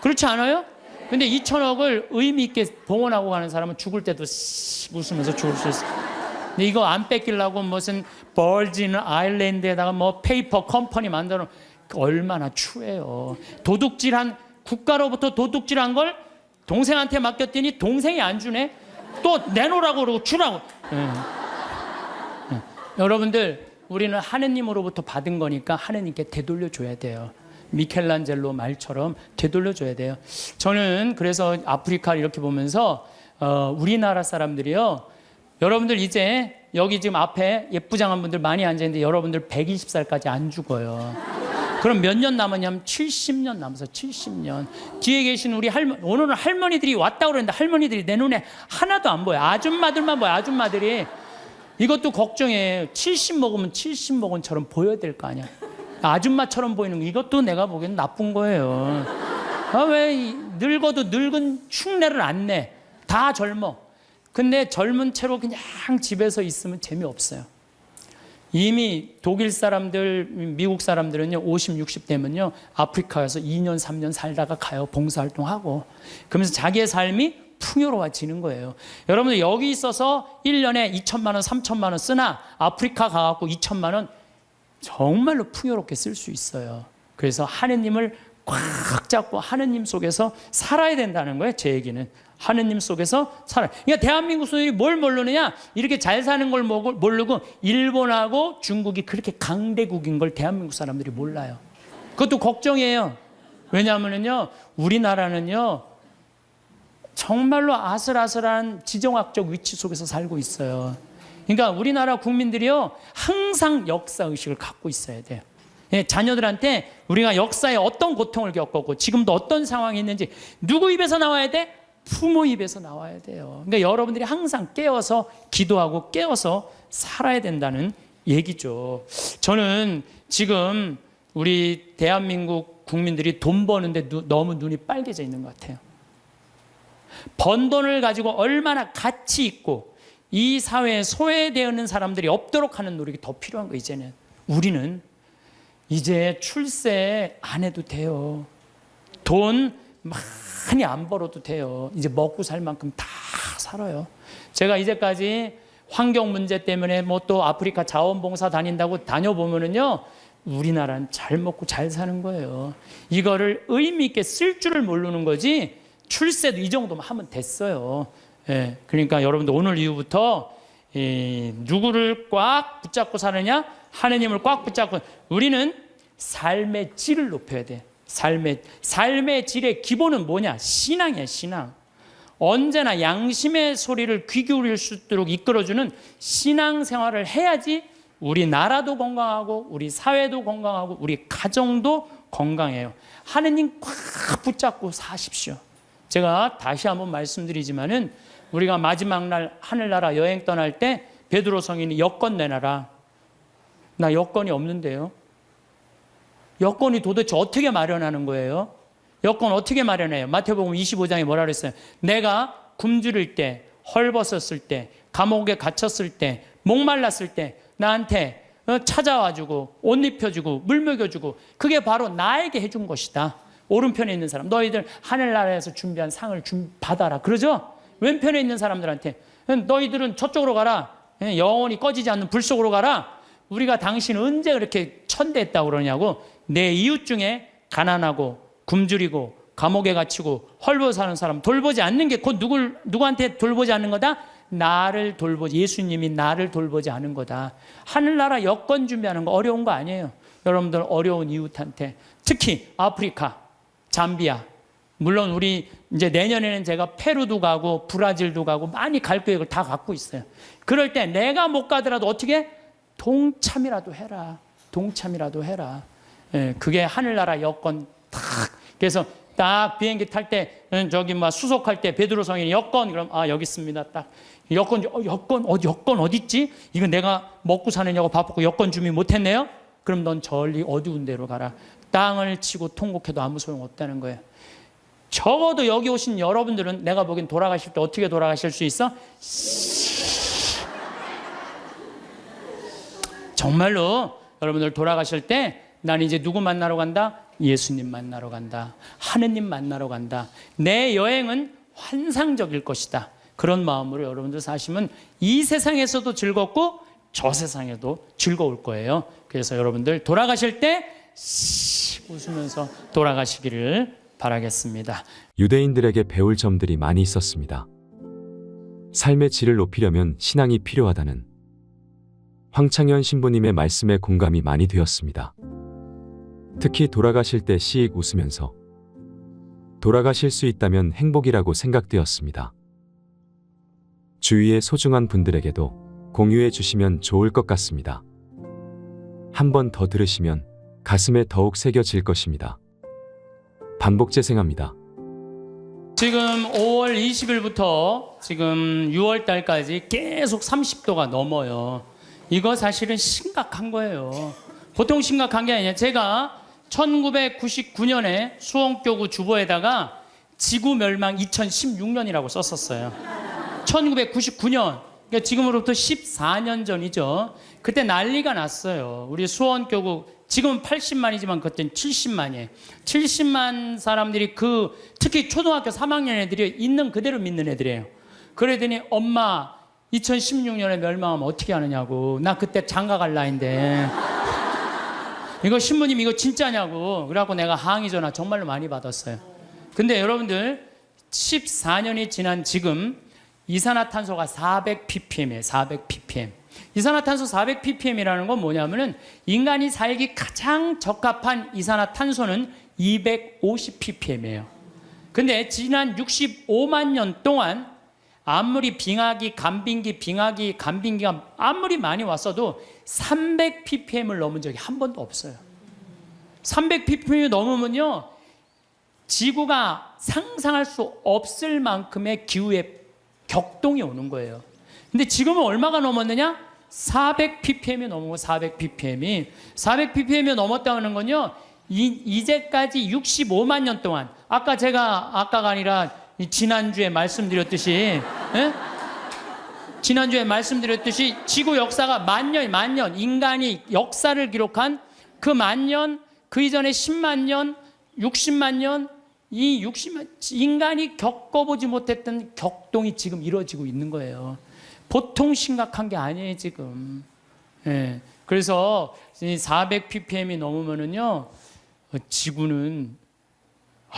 그렇지 않아요? 근데 2천억을 의미 있게 봉헌하고 가는 사람은 죽을 때도 웃으면서 죽을 수 있어. 근데 이거 안 뺏기려고 무슨 벌진 아일랜드에다가 뭐 페이퍼 컴퍼니 만들어 얼마나 추해요. 도둑질한 국가로부터 도둑질한 걸 동생한테 맡겼더니 동생이 안 주네. 또 내놓으라고 그러고 주라고. 여러분들, 우리는 하느님으로부터 받은 거니까 하느님께 되돌려줘야 돼요. 미켈란젤로 말처럼 되돌려줘야 돼요. 저는 그래서 아프리카를 이렇게 보면서 우리나라 사람들이요, 여러분들 이제 여기 지금 앞에 예쁘장한 분들 많이 앉아있는데 여러분들 120살까지 안 죽어요. 그럼 몇 년 남았냐면 70년 남아서 70년. 뒤에 계신 우리 할머니, 오늘은 할머니들이 왔다고 그러는데 할머니들이 내 눈에 하나도 안 보여. 아줌마들만 보여. 아줌마들이. 이것도 걱정해. 70 먹으면 70 먹은처럼 보여야 될 거 아니야. 아줌마처럼 보이는 거, 이것도 내가 보기엔 나쁜 거예요. 왜 늙어도 늙은 흉내를 안 내. 다 젊어. 근데 젊은 채로 그냥 집에서 있으면 재미없어요. 이미 독일 사람들, 미국 사람들은요, 50, 60 되면요, 아프리카에서 2년, 3년 살다가 가요. 봉사활동하고. 그러면서 자기의 삶이 풍요로워지는 거예요. 여러분들 여기 있어서 1년에 2천만 원, 3천만 원 쓰나 아프리카 가갖고 2천만 원 정말로 풍요롭게 쓸 수 있어요. 그래서 하느님을 꽉 잡고 하느님 속에서 살아야 된다는 거예요. 제 얘기는. 하느님 속에서 살아요. 그러니까 대한민국 사람들이 뭘 모르느냐? 이렇게 잘 사는 걸 모르고 일본하고 중국이 그렇게 강대국인 걸 대한민국 사람들이 몰라요. 그것도 걱정이에요. 왜냐하면요, 우리나라는요, 정말로 아슬아슬한 지정학적 위치 속에서 살고 있어요. 그러니까 우리나라 국민들이요, 항상 역사의식을 갖고 있어야 돼요. 자녀들한테 우리가 역사에 어떤 고통을 겪었고 지금도 어떤 상황이 있는지 누구 입에서 나와야 돼? 부모 입에서 나와야 돼요. 그러니까 여러분들이 항상 깨어서 기도하고 깨어서 살아야 된다는 얘기죠. 저는 지금 우리 대한민국 국민들이 돈 버는데 너무 눈이 빨개져 있는 것 같아요. 번 돈을 가지고 얼마나 가치 있고 이 사회에 소외되는 사람들이 없도록 하는 노력이 더 필요한 거. 이제는 우리는 이제 출세 안 해도 돼요. 돈 많이 안 벌어도 돼요. 이제 먹고 살 만큼 다 살아요. 제가 이제까지 환경 문제 때문에 뭐 또 아프리카 자원봉사 다닌다고 다녀보면은요, 우리나라는 잘 먹고 잘 사는 거예요. 이거를 의미 있게 쓸 줄을 모르는 거지, 출세도 이 정도만 하면 됐어요. 예, 그러니까 여러분들 오늘 이후부터 누구를 꽉 붙잡고 사느냐? 하느님을 꽉 붙잡고. 우리는 삶의 질을 높여야 돼. 삶의 질의 기본은 뭐냐? 신앙이야, 신앙. 언제나 양심의 소리를 귀 기울일 수 있도록 이끌어주는 신앙 생활을 해야지 우리 나라도 건강하고 우리 사회도 건강하고 우리 가정도 건강해요. 하느님 꽉 붙잡고 사십시오. 제가 다시 한번 말씀드리지만은 우리가 마지막 날 하늘나라 여행 떠날 때 베드로 성인이 여권 내놔라. 나 여권이 없는데요. 여권이 도대체 어떻게 마련하는 거예요? 여권 어떻게 마련해요? 마태복음 25장에 뭐라 그랬어요? 내가 굶주릴 때, 헐벗었을 때, 감옥에 갇혔을 때, 목말랐을 때 나한테 찾아와주고 옷 입혀주고 물 먹여주고, 그게 바로 나에게 해준 것이다. 오른편에 있는 사람, 너희들 하늘나라에서 준비한 상을 받아라. 그러죠? 왼편에 있는 사람들한테 너희들은 저쪽으로 가라. 영원히 꺼지지 않는 불 속으로 가라. 우리가 당신 언제 그렇게 천대했다고 그러냐고. 내 이웃 중에 가난하고 굶주리고 감옥에 갇히고 헐벗어 사는 사람 돌보지 않는 게 곧 누구한테 돌보지 않는 거다? 나를 돌보지, 예수님이 나를 돌보지 않은 거다. 하늘나라 여권 준비하는 거 어려운 거 아니에요. 여러분들 어려운 이웃한테, 특히 아프리카, 잠비아, 물론 우리 이제 내년에는 제가 페루도 가고 브라질도 가고 많이 갈 계획을 다 갖고 있어요. 그럴 때 내가 못 가더라도 어떻게? 동참이라도 해라. 동참이라도 해라. 예, 그게 하늘나라 여권 딱. 그래서 딱 비행기 탈 때 저기 막 수속할 때 베드로 성인이 여권, 그럼 아 여기 있습니다. 딱 여권 어디 있지? 이거 내가 먹고 사느냐고 바쁘고 여권 준비 못했네요? 그럼 넌 저리 어두운 데로 가라. 땅을 치고 통곡해도 아무 소용없다는 거예요. 적어도 여기 오신 여러분들은 내가 보기엔 돌아가실 때 어떻게 돌아가실 수 있어? 정말로 여러분들 돌아가실 때 난 이제 누구 만나러 간다? 예수님 만나러 간다. 하느님 만나러 간다. 내 여행은 환상적일 것이다. 그런 마음으로 여러분들 사시면 이 세상에서도 즐겁고 저 세상에도 즐거울 거예요. 그래서 여러분들 돌아가실 때 웃으면서 돌아가시기를 바라겠습니다. 유대인들에게 배울 점들이 많이 있었습니다. 삶의 질을 높이려면 신앙이 필요하다는 황창현 신부님의 말씀에 공감이 많이 되었습니다. 특히 돌아가실 때 씩 웃으면서 돌아가실 수 있다면 행복이라고 생각되었습니다. 주위의 소중한 분들에게도 공유해 주시면 좋을 것 같습니다. 한 번 더 들으시면 가슴에 더욱 새겨질 것입니다. 반복 재생합니다. 지금 5월 20일부터 지금 6월 달까지 계속 30도가 넘어요. 이거 사실은 심각한 거예요. 보통 심각한 게 아니에요. 제가 1999년에 수원교구 주보에다가 지구 멸망 2016년이라고 썼었어요. 1999년, 그러니까 지금으로부터 14년 전이죠. 그때 난리가 났어요. 우리 수원교구 지금은 80만이지만 그때는 70만이에요. 70만 사람들이 특히 초등학교 3학년 애들이 있는 그대로 믿는 애들이에요. 그러더니 엄마 2016년에 멸망하면 어떻게 하느냐고. 나 그때 장가 갈 나이인데 이거 신부님 이거 진짜냐고. 그래갖고 내가 항의 전화 정말로 많이 받았어요. 근데 여러분들 14년이 지난 지금 이산화탄소가 400ppm이에요. 400ppm. 이산화탄소 400ppm이라는 건 뭐냐면은 인간이 살기 가장 적합한 이산화탄소는 250ppm이에요. 근데 지난 65만 년 동안 아무리 빙하기, 간빙기가 아무리 많이 왔어도 300ppm을 넘은 적이 한 번도 없어요. 300ppm이 넘으면요, 지구가 상상할 수 없을 만큼의 기후의 격동이 오는 거예요. 근데 지금은 얼마가 넘었느냐? 400ppm이 넘은 거. 400ppm이 넘었다는 건요, 이제까지 65만 년 동안, 아까가 아니라 지난주에 말씀드렸듯이, 지난주에 말씀드렸듯이 지구 역사가 만 년, 인간이 역사를 기록한 그 만 년, 그 이전에 10만 년, 60만 년, 이 60만, 인간이 겪어보지 못했던 격동이 지금 이루어지고 있는 거예요. 보통 심각한 게 아니에요, 지금. 예. 그래서 400ppm이 넘으면은요, 지구는,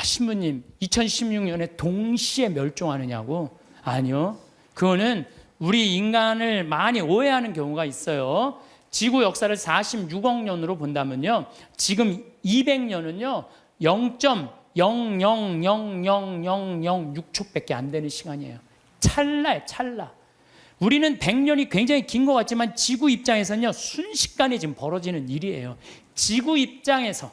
신부님, 2016년에 동시에 멸종하느냐고? 아니요. 그거는 우리 인간을 많이 오해하는 경우가 있어요. 지구 역사를 46억 년으로 본다면요, 지금 200년은요, 0.0000006초밖에 안 되는 시간이에요. 찰나예요, 찰나. 우리는 100년이 굉장히 긴 것 같지만 지구 입장에서는요, 순식간에 지금 벌어지는 일이에요. 지구 입장에서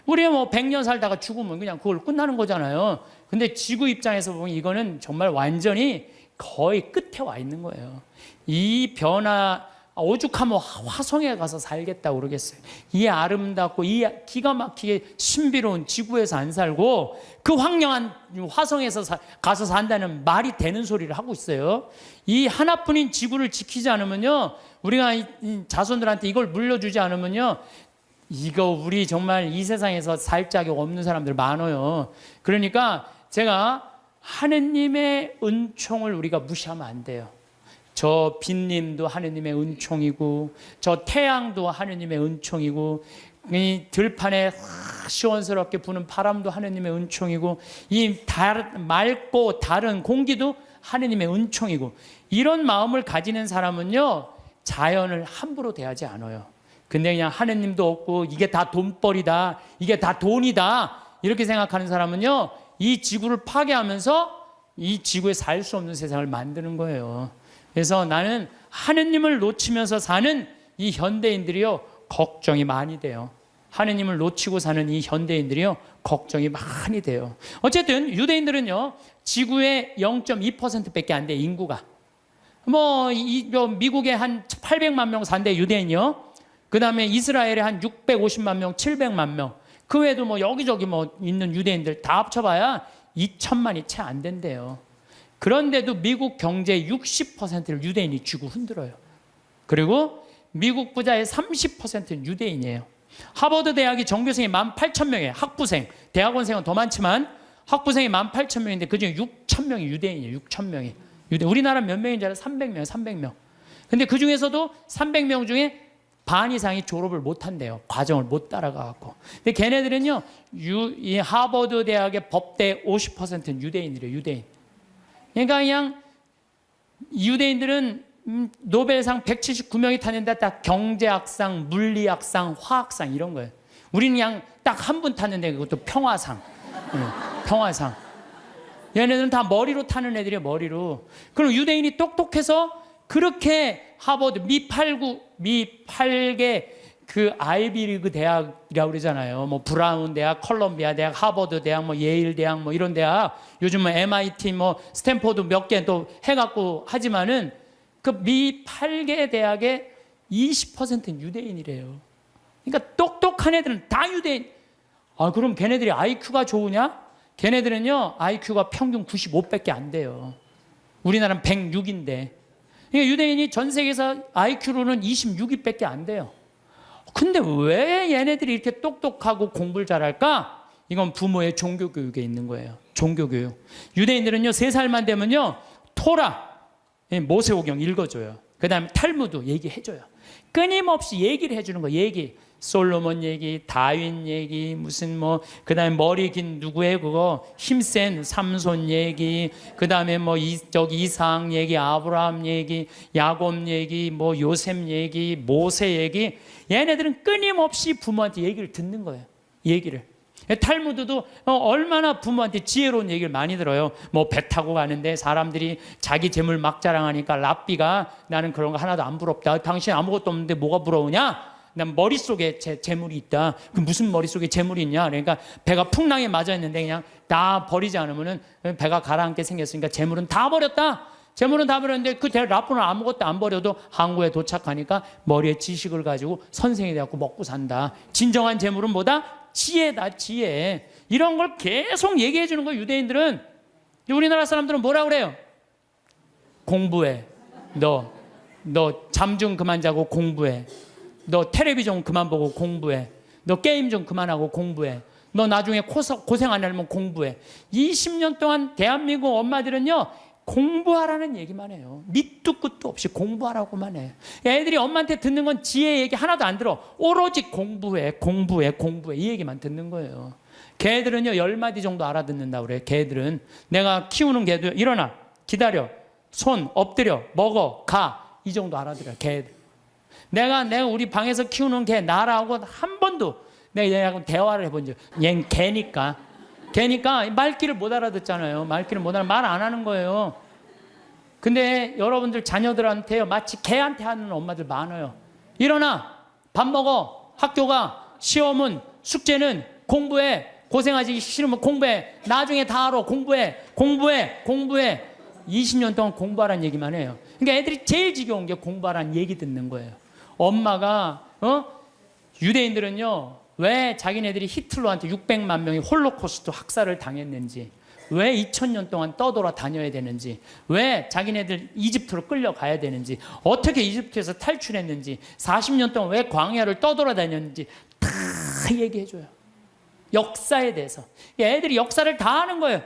우리가 뭐 100년 살다가 죽으면 그냥 그걸 끝나는 거잖아요. 근데 지구 입장에서 보면 이거는 정말 완전히 거의 끝에 와 있는 거예요. 이 변화, 오죽하면 화성에 가서 살겠다고 그러겠어요. 이 아름답고 이 기가 막히게 신비로운 지구에서 안 살고 그 황량한 화성에서 가서 산다는 말이 되는 소리를 하고 있어요. 이 하나뿐인 지구를 지키지 않으면요, 우리가 이 자손들한테 이걸 물려주지 않으면요, 이거 우리 정말 이 세상에서 살 자격 없는 사람들 많아요. 그러니까 제가 하느님의 은총을 우리가 무시하면 안 돼요. 저 빛님도 하느님의 은총이고, 저 태양도 하느님의 은총이고, 이 들판에 시원스럽게 부는 바람도 하느님의 은총이고, 이 맑고 다른 공기도 하느님의 은총이고, 이런 마음을 가지는 사람은요, 자연을 함부로 대하지 않아요. 근데 그냥 하느님도 없고 이게 다 돈벌이다, 이게 다 돈이다, 이렇게 생각하는 사람은요, 이 지구를 파괴하면서 이 지구에 살 수 없는 세상을 만드는 거예요. 그래서 나는 하느님을 놓치면서 사는 이 현대인들이요, 걱정이 많이 돼요. 하느님을 놓치고 사는 이 현대인들이요, 걱정이 많이 돼요. 어쨌든 유대인들은요, 지구의 0.2%밖에 안 돼, 인구가. 미국에 한 800만 명 산대, 유대인이요. 그 다음에 이스라엘에 한 650만 명, 700만 명. 그 외에도 여기저기 있는 유대인들 다 합쳐봐야 2천만이 채 안 된대요. 그런데도 미국 경제의 60%를 유대인이 쥐고 흔들어요. 그리고 미국 부자의 30%는 유대인이에요. 하버드 대학이 전교생이 18,000명이에요. 학부생, 대학원생은 더 많지만 학부생이 18,000명인데 그중에 6,000명이 유대인이에요. 6,000명이. 우리나라 몇 명인지 알아요? 300명, 300명. 근데 그 중에서도 300명 중에 반 이상이 졸업을 못 한대요. 과정을 못 따라가갖고. 근데 걔네들은요, 이 하버드 대학의 법대 50%는 유대인이래요. 유대인. 그러니까 그냥 유대인들은 노벨상 179명이 탔는데 딱 경제학상, 물리학상, 화학상 이런 거예요. 우리는 그냥 딱 한 분 탔는데 그것도 평화상. 평화상. 얘네들은 다 머리로 타는 애들이에요. 머리로. 그럼 유대인이 똑똑해서 그렇게 하버드 미 8개 그 아이비리그 대학이라고 그러잖아요. 브라운 대학, 컬럼비아 대학, 하버드 대학, 예일 대학, 이런 대학. 요즘은 MIT, 스탠포드 몇 개 또 해갖고 하지만은 그 미 8개 대학의 20%는 유대인이래요. 그러니까 똑똑한 애들은 다 유대인. 그럼 걔네들이 IQ가 좋으냐? 걔네들은요, IQ가 평균 95밖에 안 돼요. 우리나라는 106인데. 그러니까 유대인이 전 세계에서 IQ로는 26위밖에 안 돼요. 근데 왜 얘네들이 이렇게 똑똑하고 공부를 잘할까? 이건 부모의 종교교육에 있는 거예요. 종교교육. 유대인들은요, 3살만 되면요, 토라, 모세오경 읽어줘요. 그 다음에 탈무드 얘기해줘요. 끊임없이 얘기를 해주는 거예요. 얘기. 솔로몬 얘기, 다윈 얘기, 그 다음에 머리 긴 누구의 그거, 힘센 삼손 얘기, 그 다음에 이삭 얘기, 아브라함 얘기, 야곱 얘기, 요셉 얘기, 모세 얘기. 얘네들은 끊임없이 부모한테 얘기를 듣는 거예요. 얘기를. 탈무드도 얼마나 부모한테 지혜로운 얘기를 많이 들어요. 배 타고 가는데 사람들이 자기 재물 막 자랑하니까 랍비가 나는 그런 거 하나도 안 부럽다. 당신 아무것도 없는데 뭐가 부러우냐? 난 머릿속에 재물이 있다. 그 무슨 머릿속에 재물이 있냐? 그러니까 배가 풍랑에 맞아 있는데 그냥 다 버리지 않으면은 배가 가라앉게 생겼으니까 재물은 다 버렸다. 재물은 다 버렸는데 그 랍비는 아무것도 안 버려도 항구에 도착하니까 머리에 지식을 가지고 선생이 되었고 먹고 산다. 진정한 재물은 뭐다? 지혜다, 지혜. 이런 걸 계속 얘기해 주는 거예요, 유대인들은. 우리나라 사람들은 뭐라 그래요? 공부해. 너 잠 좀 그만 자고 공부해. 너 텔레비전 그만 보고 공부해. 너 게임 좀 그만하고 공부해. 너 나중에 고생 안 하려면 공부해. 20년 동안 대한민국 엄마들은요, 공부하라는 얘기만 해요. 밑도 끝도 없이 공부하라고만 해. 애들이 엄마한테 듣는 건 지혜 얘기 하나도 안 들어. 오로지 공부해 이 얘기만 듣는 거예요. 개들은요 10마디 정도 알아듣는다고 그래. 개들은. 내가 키우는 개도 일어나, 기다려, 손 엎드려, 먹어, 가, 이 정도 알아들어. 개들. 내가 우리 방에서 키우는 개 나라하고 한 번도 내가 얘하고 대화를 해본 적. 얘는 개니까 말귀를 못 알아듣잖아요. 말귀를 못 알아, 말 안 하는 거예요. 근데 여러분들 자녀들한테요, 마치 개한테 하는 엄마들 많아요. 일어나, 밥 먹어, 학교 가, 시험은, 숙제는, 공부해, 고생하기 싫으면 공부해, 나중에 다 알아, 공부해. 20년 동안 공부하라는 얘기만 해요. 그러니까 애들이 제일 지겨운 게 공부하라는 얘기 듣는 거예요. 엄마가 유대인들은요, 왜 자기네들이 히틀러한테 600만 명이 홀로코스트 학살을 당했는지, 왜 2000년 동안 떠돌아 다녀야 되는지, 왜 자기네들 이집트로 끌려가야 되는지, 어떻게 이집트에서 탈출했는지, 40년 동안 왜 광야를 떠돌아 다녔는지 다 얘기해줘요. 역사에 대해서. 애들이 역사를 다 아는 거예요.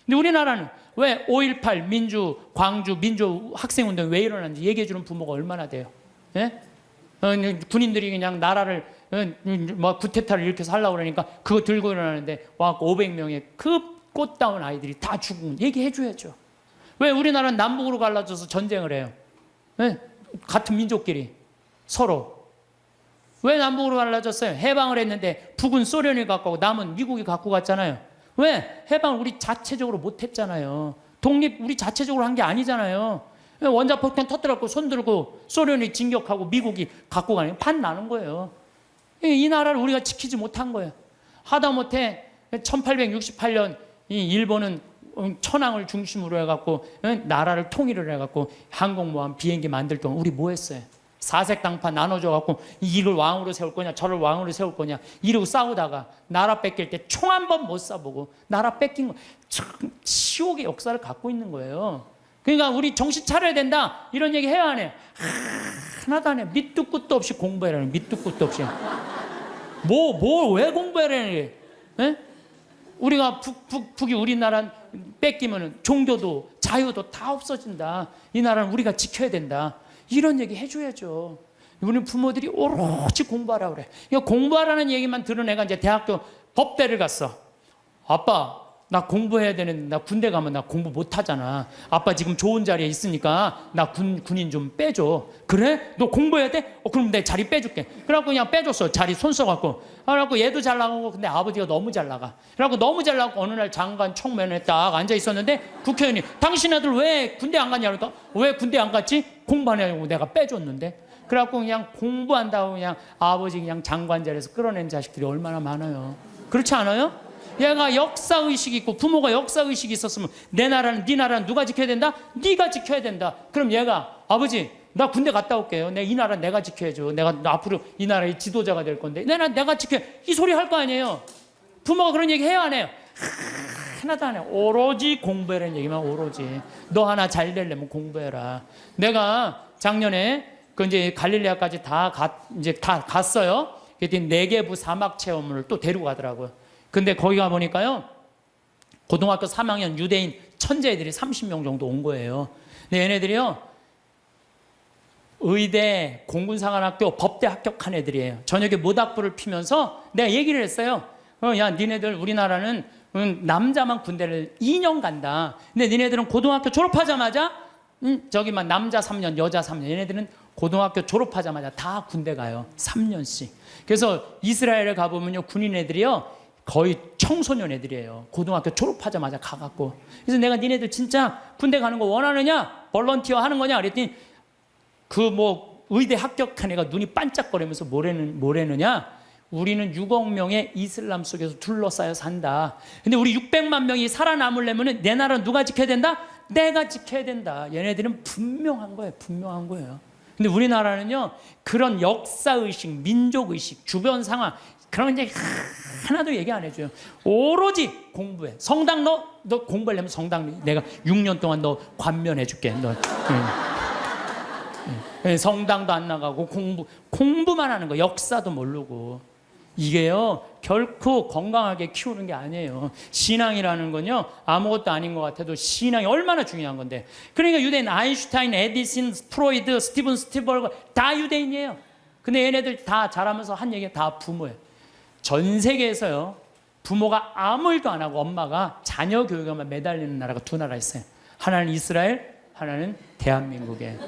근데 우리나라는 왜 5.18 광주 민주 학생운동이 왜 일어났는지 얘기해주는 부모가 얼마나 돼요? 예? 군인들이 그냥 나라를 구테타를 일으켜서 하려고 그러니까 그거 들고 일어나는데 와 500명의 그 꽃다운 아이들이 다 죽은 얘기해줘야죠. 왜 우리나라는 남북으로 갈라져서 전쟁을 해요? 네? 같은 민족끼리 서로. 왜 남북으로 갈라졌어요? 해방을 했는데 북은 소련이 갖고 가고 남은 미국이 갖고 갔잖아요. 왜? 해방을 우리 자체적으로 못했잖아요. 독립 우리 자체적으로 한 게 아니잖아요. 원자폭탄 터뜨렸고 손들고 소련이 진격하고 미국이 갖고 가는 판 나는 거예요. 이 나라를 우리가 지키지 못한 거예요. 하다못해 1868년 이 일본은 천황을 중심으로 해갖고 나라를 통일을 해갖고 항공모함 비행기 만들 동안 우리 뭐 했어요? 사색당파 나눠줘갖고 이걸 왕으로 세울 거냐 저를 왕으로 세울 거냐 이러고 싸우다가 나라 뺏길 때 총 한 번 못 쏴보고 나라 뺏긴 거 참 치욕의 역사를 갖고 있는 거예요. 그러니까 우리 정신 차려야 된다 이런 얘기 해야 안 해요? 하나도 안 해요. 밑도 끝도 없이 공부해라는 밑도 끝도 없이 왜 공부해라는 게 우리가 북이 우리나라 뺏기면 종교도 자유도 다 없어진다. 이 나라는 우리가 지켜야 된다. 이런 얘기 해줘야죠. 우리 부모들이 오로지 공부하라 그래. 공부하라는 얘기만 들은 애가 이제 대학교 법대를 갔어. 아빠, 나 공부해야 되는데 나 군대 가면 나 공부 못 하잖아. 아빠 지금 좋은 자리에 있으니까 나 군인 좀 빼줘. 그래? 너 공부해야 돼? 그럼 내 자리 빼줄게. 그래갖고 그냥 빼줬어. 자리 손 써갖고. 그래갖고 얘도 잘 나가고 근데 아버지가 너무 잘 나가. 그래갖고 너무 잘 나가고 어느 날 장관 청면에 딱 앉아 있었는데 국회의원이 당신 애들 왜 군대 안 갔냐 그러니까 왜 군대 안 갔지? 공부하냐고 내가 빼줬는데. 그래갖고 그냥 공부한다고 그냥 아버지 그냥 장관 자리에서 끌어낸 자식들이 얼마나 많아요. 그렇지 않아요? 얘가 역사의식이 있고 부모가 역사의식이 있었으면 내 나라는 네 나라는 누가 지켜야 된다? 네가 지켜야 된다. 그럼 얘가 아버지 나 군대 갔다 올게요. 이 나라 내가 지켜야죠. 내가 앞으로 이 나라의 지도자가 될 건데 내가 지켜. 이 소리 할 거 아니에요. 부모가 그런 얘기 해요 안 해요? 하나도 안 해요. 오로지 공부해라는 얘기만 오로지. 너 하나 잘 되려면 공부해라. 내가 작년에 그 이제 갈릴레아까지 다 갔어요. 그랬더니 네게부 사막 체험을 또 데리고 가더라고요. 근데 거기 가보니까요 고등학교 3학년 유대인 천재애들이 30명 정도 온 거예요. 근데 얘네들이요 의대, 공군사관학교, 법대 합격한 애들이에요. 저녁에 모닥불을 피면서 내가 얘기를 했어요. 야 니네들 우리나라는 남자만 군대를 2년 간다. 근데 니네들은 고등학교 졸업하자마자 저기만 남자 3년 여자 3년 얘네들은 고등학교 졸업하자마자 다 군대 가요. 3년씩. 그래서 이스라엘에 가보면요 군인 애들이요 거의 청소년 애들이에요. 고등학교 졸업하자마자 가갖고. 그래서 내가 니네들 진짜 군대 가는 거 원하느냐? 볼런티어 하는 거냐? 그랬더니 그 의대 합격한 애가 눈이 반짝거리면서 뭐래느냐? 우리는 6억 명의 이슬람 속에서 둘러싸여 산다. 근데 우리 600만 명이 살아남으려면 내 나라는 누가 지켜야 된다? 내가 지켜야 된다. 얘네들은 분명한 거예요. 분명한 거예요. 근데 우리나라는요 그런 역사의식, 민족의식, 주변 상황 그런 얘기 하나도 얘기 안 해줘요. 오로지 공부해. 성당 너 공부하려면 성당 내가 6년 동안 너 관면해줄게. 너 성당도 안 나가고 공부만 하는 거. 역사도 모르고. 이게요 결코 건강하게 키우는 게 아니에요. 신앙이라는 건요 아무것도 아닌 것 같아도 신앙이 얼마나 중요한 건데. 그러니까 유대인 아인슈타인, 에디슨, 프로이드, 스티븐 스티벌거 다 유대인이에요. 근데 얘네들 다 자라면서 한 얘기가 다 부모예요. 전 세계에서요 부모가 아무 일도 안 하고 엄마가 자녀 교육에만 매달리는 나라가 두 나라 있어요. 하나는 이스라엘, 하나는 대한민국에.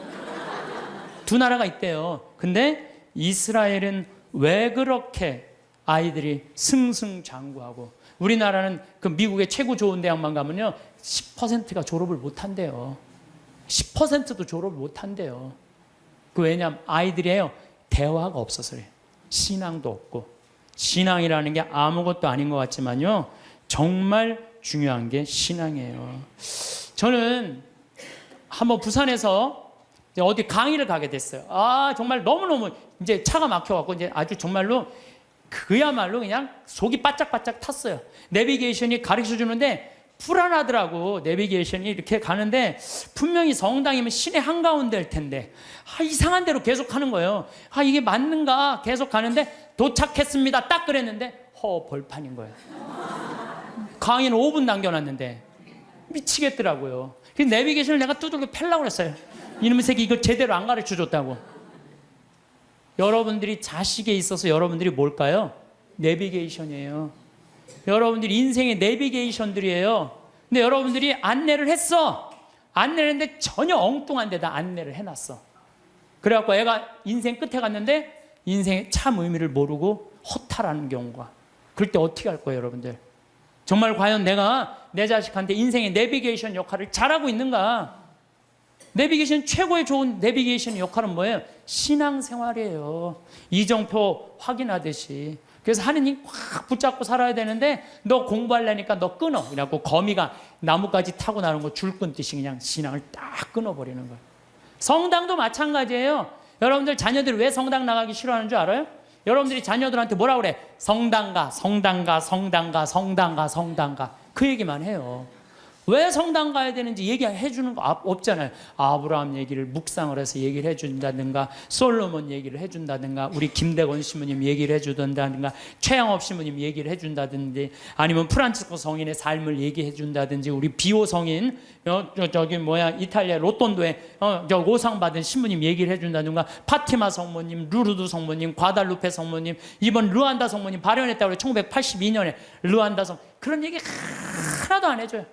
두 나라가 있대요. 근데 이스라엘은 왜 그렇게 아이들이 승승장구하고 우리나라는 그 미국의 최고 좋은 대학만 가면요 10%가 졸업을 못 한대요. 10%도 졸업을 못 한대요. 그 왜냐면 아이들이에요 대화가 없어서 그래요. 신앙도 없고. 신앙이라는 게 아무것도 아닌 것 같지만요 정말 중요한 게 신앙이에요. 저는 한번 부산에서 어디 강의를 가게 됐어요. 정말 너무너무 이제 차가 막혀갖고 이제 아주 정말로 그야말로 그냥 속이 바짝바짝 탔어요. 내비게이션이 가르쳐 주는데 불안하더라고. 내비게이션이 이렇게 가는데 분명히 성당이면 시내 한가운데일 텐데 이상한 대로 계속 하는 거예요. 이게 맞는가 계속 가는데 도착했습니다 딱 그랬는데 벌판인 거예요. 강의는 5분 남겨놨는데 미치겠더라고요. 그래서 내비게이션을 내가 두들겨 펴려고 그랬어요. 이놈의 새끼 이거 제대로 안 가르쳐 줬다고. 여러분들이 자식에 있어서 여러분들이 뭘까요? 내비게이션이에요. 여러분들이 인생의 내비게이션들이에요. 근데 여러분들이 안내를 했어. 안내를 했는데 전혀 엉뚱한 데다 안내를 해놨어. 그래갖고 애가 인생 끝에 갔는데 인생의 참 의미를 모르고 허탈하는 경우가. 그럴 때 어떻게 할 거예요, 여러분들? 정말 과연 내가 내 자식한테 인생의 내비게이션 역할을 잘하고 있는가? 내비게이션 최고의 좋은 내비게이션 역할은 뭐예요? 신앙생활이에요. 이정표 확인하듯이. 그래서 하느님 확 붙잡고 살아야 되는데 너 공부하려니까 너 끊어. 그래갖고 거미가 나뭇가지 타고 나는 거 줄 끊듯이 그냥 신앙을 딱 끊어버리는 거예요. 성당도 마찬가지예요. 여러분들 자녀들이 왜 성당 나가기 싫어하는 줄 알아요? 여러분들이 자녀들한테 뭐라 그래? 성당가, 성당가, 성당가, 성당가, 성당가. 그 얘기만 해요. 왜 성당 가야 되는지 얘기해 주는 거 없잖아요. 아브라함 얘기를 묵상을 해서 얘기를 해준다든가, 솔로몬 얘기를 해준다든가, 우리 김대건 신부님 얘기를 해준다든가, 최양업 신부님 얘기를 해준다든지, 아니면 프란치스코 성인의 삶을 얘기해 준다든지, 우리 비오 성인 이탈리아 로톤도에 오상 받은 신부님 얘기를 해준다든가, 파티마 성모님, 루르드 성모님, 과달루페 성모님, 이번 르완다 성모님 발현했다고 그래요. 1982년에 르완다 성 그런 얘기 하나도 안 해줘요.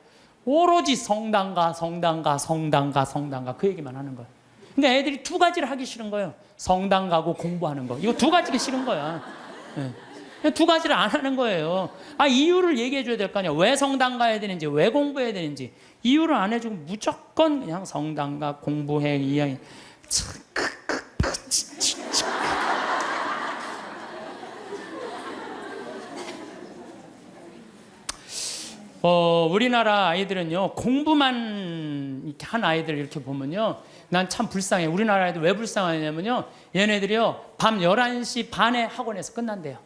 오로지 성당가, 성당가, 성당가, 성당가 그 얘기만 하는 거예요. 그러니까 애들이 두 가지를 하기 싫은 거예요. 성당 가고 공부하는 거. 이거 두 가지가 싫은 거야. 네. 두 가지를 안 하는 거예요. 이유를 얘기해 줘야 될 거 아니야. 왜 성당 가야 되는지, 왜 공부해야 되는지. 이유를 안 해주고 무조건 그냥 성당 가, 공부해. 이 양이. 우리나라 아이들은요, 공부만 이렇게 한 아이들 이렇게 보면요, 난 참 불쌍해. 우리나라 아이들 왜 불쌍하냐면요, 얘네들이요, 밤 11시 반에 학원에서 끝난대요.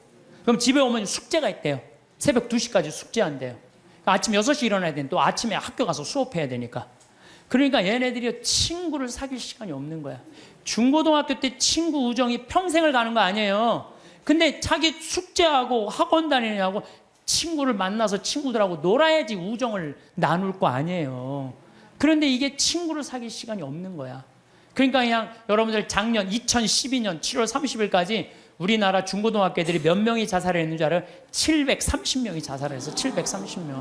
그럼 집에 오면 숙제가 있대요. 새벽 2시까지 숙제한대요. 아침 6시 일어나야 되는데 또 아침에 학교 가서 수업해야 되니까. 그러니까 얘네들이 친구를 사귈 시간이 없는 거야. 중고등학교 때 친구 우정이 평생을 가는 거 아니에요. 근데 자기 숙제하고 학원 다니냐고 친구를 만나서 친구들하고 놀아야지 우정을 나눌 거 아니에요. 그런데 이게 친구를 사귈 시간이 없는 거야. 그러니까 그냥 여러분들 작년 2012년 7월 30일까지 우리나라 중고등학교 애들이 몇 명이 자살했는 줄 알아요? 730명이 자살했어. 730명.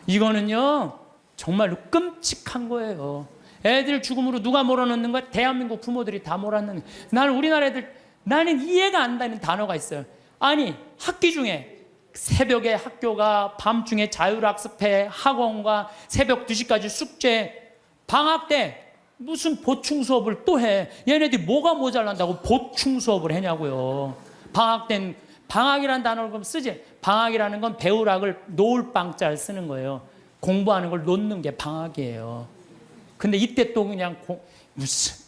이거는요 정말로 끔찍한 거예요. 애들 죽음으로 누가 몰아넣는 거야? 대한민국 부모들이 다 몰아넣는 거야. 나는 우리나라 애들, 나는 이해가 안 되는 단어가 있어요. 아니 학기 중에 새벽에 학교가, 밤중에 자율학습회, 학원과 새벽 2시까지 숙제, 방학 때 무슨 보충 수업을 또 해. 얘네들이 뭐가 모자란다고 보충 수업을 하냐고요. 방학 땐, 방학이라는 단어를 그럼 쓰지. 방학이라는 건 배우락을 놓을 방자를 쓰는 거예요. 공부하는 걸 놓는 게 방학이에요. 근데 이때 또 그냥 무슨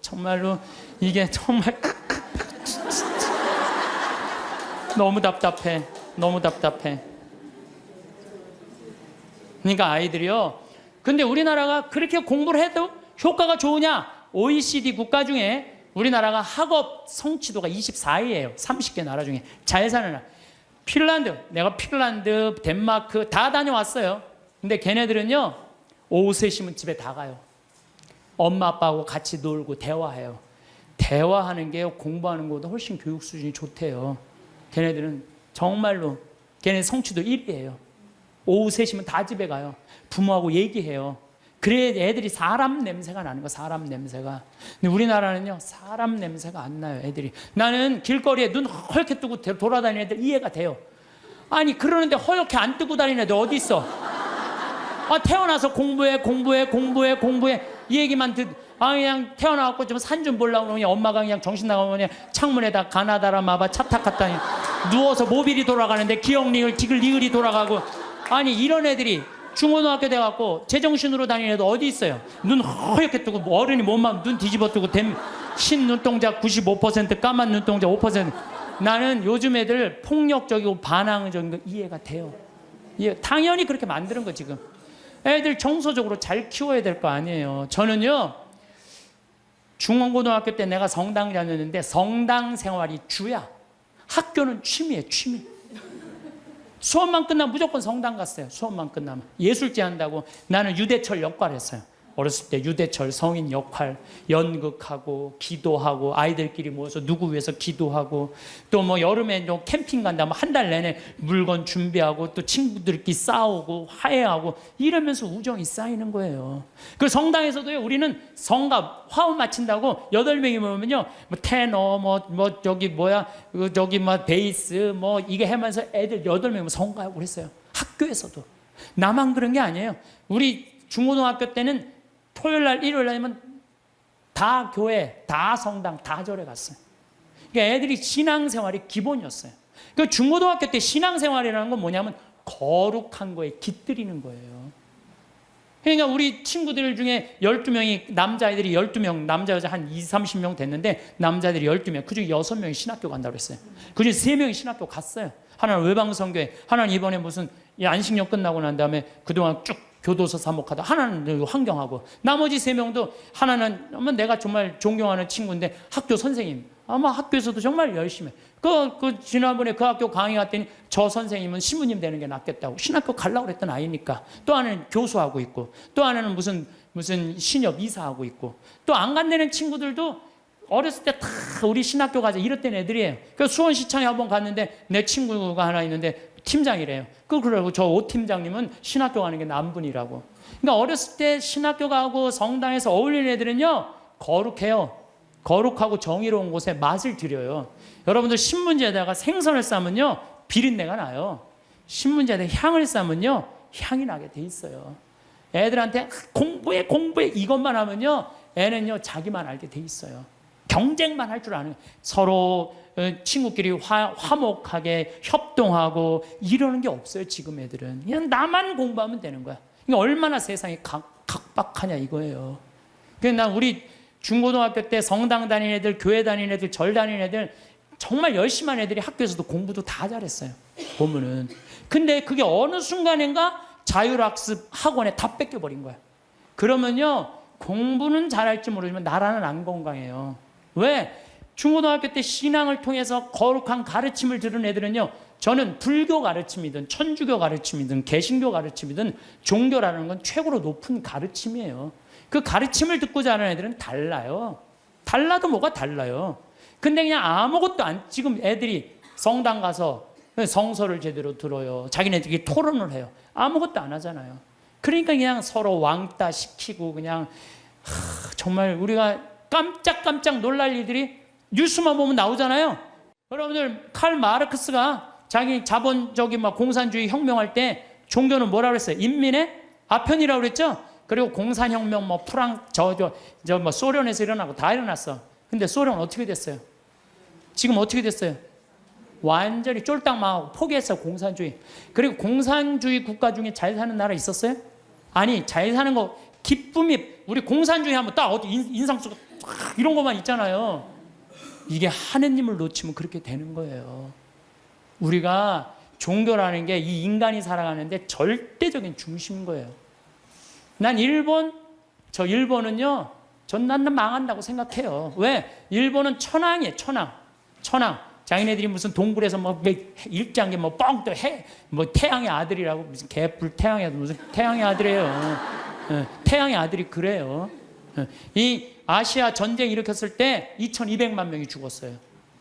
정말로 이게 정말 너무 답답해. 너무 답답해. 그러니까 아이들이요. 근데 우리나라가 그렇게 공부를 해도 효과가 좋으냐? OECD 국가 중에 우리나라가 학업 성취도가 24위예요. 30개 나라 중에. 잘 사는 나라. 핀란드, 내가 핀란드, 덴마크 다 다녀왔어요. 근데 걔네들은요, 오후 3시면 집에 다 가요. 엄마 아빠하고 같이 놀고 대화해요. 대화하는 게요, 공부하는 것보다 훨씬 교육 수준이 좋대요. 걔네들은 정말로 걔네 성취도 1위예요. 오후 3시면 다 집에 가요. 부모하고 얘기해요. 그래야 애들이 사람 냄새가 나는 거, 사람 냄새가. 근데 우리나라는요, 사람 냄새가 안 나요, 애들이. 나는 길거리에 눈 허옇게 뜨고 돌아다니는 애들 이해가 돼요. 아니, 그러는데 허옇게 안 뜨고 다니는 애들 어디 있어? 태어나서 공부해. 이 얘기만 그냥 태어나갖고 좀 산 좀 보려고 그러면 엄마가 그냥 정신 나가면 그냥 창문에다 가나다라 마바 차탁 갖다니 누워서 모빌이 돌아가는데 기억니을 티글리을이 돌아가고. 아니, 이런 애들이 중고등학교 돼갖고 제정신으로 다니는 애들 어디 있어요? 눈 허옇게 뜨고 어른이 몸만 눈 뒤집어 뜨고 흰 눈동자 95%, 까만 눈동자 5%. 나는 요즘 애들 폭력적이고 반항적인 거 이해가 돼요. 당연히 그렇게 만드는 거 지금. 애들 정서적으로 잘 키워야 될 거 아니에요. 저는요, 중고등학교 때 내가 성당 다녔는데 성당 생활이 주야. 학교는 취미예요, 취미. 수업만 끝나면 무조건 성당 갔어요. 수업만 끝나면. 예술제 한다고. 나는 유대철 역할 했어요. 어렸을 때 유대철 성인 역할, 연극하고 기도하고 아이들끼리 모여서 누구 위해서 기도하고 또 뭐 여름에 좀 캠핑 간다면 한 달 내내 물건 준비하고 또 친구들끼리 싸우고 화해하고 이러면서 우정이 쌓이는 거예요. 그 성당에서도요, 우리는 성가 화음 마친다고 8명이 모이면요, 뭐 테너 저기 베이스 이게 하면서 애들 8명이 성가하고 그랬어요. 학교에서도. 나만 그런 게 아니에요. 우리 중고등학교 때는 토요일 날, 일요일 날이면 다 교회, 다 성당, 다 절에 갔어요. 그러니까 애들이 신앙생활이 기본이었어요. 그 중고등학교 때 신앙생활이라는 건 뭐냐면 거룩한 거에 깃들이는 거예요. 그러니까 우리 친구들 중에 12명이 남자애들이 12명, 남자 여자 한 20, 30명 됐는데 남자들이 12명, 그중에 6명이 신학교 간다고 그랬어요. 그중에 3명이 신학교 갔어요. 하나는 외방선교회, 하나는 이번에 무슨 안식년 끝나고 난 다음에 그동안 쭉 교도소 사목하다, 하나는 환경하고, 나머지 3명도 하나는 아마 내가 정말 존경하는 친구인데 학교 선생님, 아마 학교에서도 정말 열심히 해. 지난번에 그 학교 강의 갔더니 저 선생님은 신부님 되는 게 낫겠다고 신학교 가려고 그랬던 아이니까. 또 하나는 교수하고 있고, 또 하나는 무슨 신협 이사하고 있고, 또 안 간다는 친구들도 어렸을 때 다 우리 신학교 가자 이랬던 애들이에요. 그래서 수원시청에 한번 갔는데 내 친구가 하나 있는데 팀장이래요. 그러고 저 오 팀장님은 신학교 가는 게 남분이라고. 그러니까 어렸을 때 신학교 가고 성당에서 어울리는 애들은요 거룩해요. 거룩하고 정의로운 곳에 맛을 들여요. 여러분들 신문지에다가 생선을 싸면요 비린내가 나요. 신문지에다가 향을 싸면요 향이 나게 돼 있어요. 애들한테 공부해 이것만 하면요 애는요 자기만 알게 돼 있어요. 경쟁만 할 줄 아는 거예요. 서로 친구끼리 화목하게 협동하고 이러는 게 없어요. 지금 애들은 그냥 나만 공부하면 되는 거야. 그러니까 얼마나 세상이 각박하냐 이거예요. 그래서 난 우리 중고등학교 때 성당 다니는 애들, 교회 다니는 애들, 절 다니는 애들 정말 열심히 한 애들이 학교에서도 공부도 다 잘했어요. 보면은. 근데 그게 어느 순간인가 자율학습 학원에 다 뺏겨버린 거야. 그러면요 공부는 잘할지 모르지만 나라는 안 건강해요. 왜? 중고등학교 때 신앙을 통해서 거룩한 가르침을 들은 애들은요 저는 불교 가르침이든 천주교 가르침이든 개신교 가르침이든 종교라는 건 최고로 높은 가르침이에요. 그 가르침을 듣고 자라는 애들은 달라요. 달라도 뭐가 달라요. 근데 그냥 아무것도 지금 애들이 성당 가서 성서를 제대로 들어요. 자기네들끼리 토론을 해요. 아무것도 안 하잖아요. 그러니까 그냥 서로 왕따 시키고 그냥 정말 우리가 깜짝깜짝 놀랄 일들이 뉴스만 보면 나오잖아요. 여러분들 칼 마르크스가 자기 자본적인 공산주의 혁명할 때 종교는 뭐라고 그랬어요? 인민의 아편이라고 그랬죠? 그리고 공산혁명 소련에서 일어나고 다 일어났어. 근데 소련 어떻게 됐어요? 지금 어떻게 됐어요? 완전히 쫄딱 망하고 포기했어요. 공산주의. 그리고 공산주의 국가 중에 잘 사는 나라 있었어요? 아니 잘 사는 거 기쁨이 우리 공산주의 하면 딱 어디 인상 쓰고 이런 것만 있잖아요. 이게 하느님을 놓치면 그렇게 되는 거예요. 우리가 종교라는 게 이 인간이 살아가는데 절대적인 중심인 거예요. 난 일본은요 난 망한다고 생각해요. 왜? 일본은 천황이에요. 천황. 자기네들이 무슨 동굴에서 일장기 뻥 떠 태양의 아들이라고 무슨 개뿔 태양의 아들 무슨 태양의 아들이에요. 태양의 아들이 그래요. 이 아시아 전쟁 일으켰을 때 2,200만 명이 죽었어요.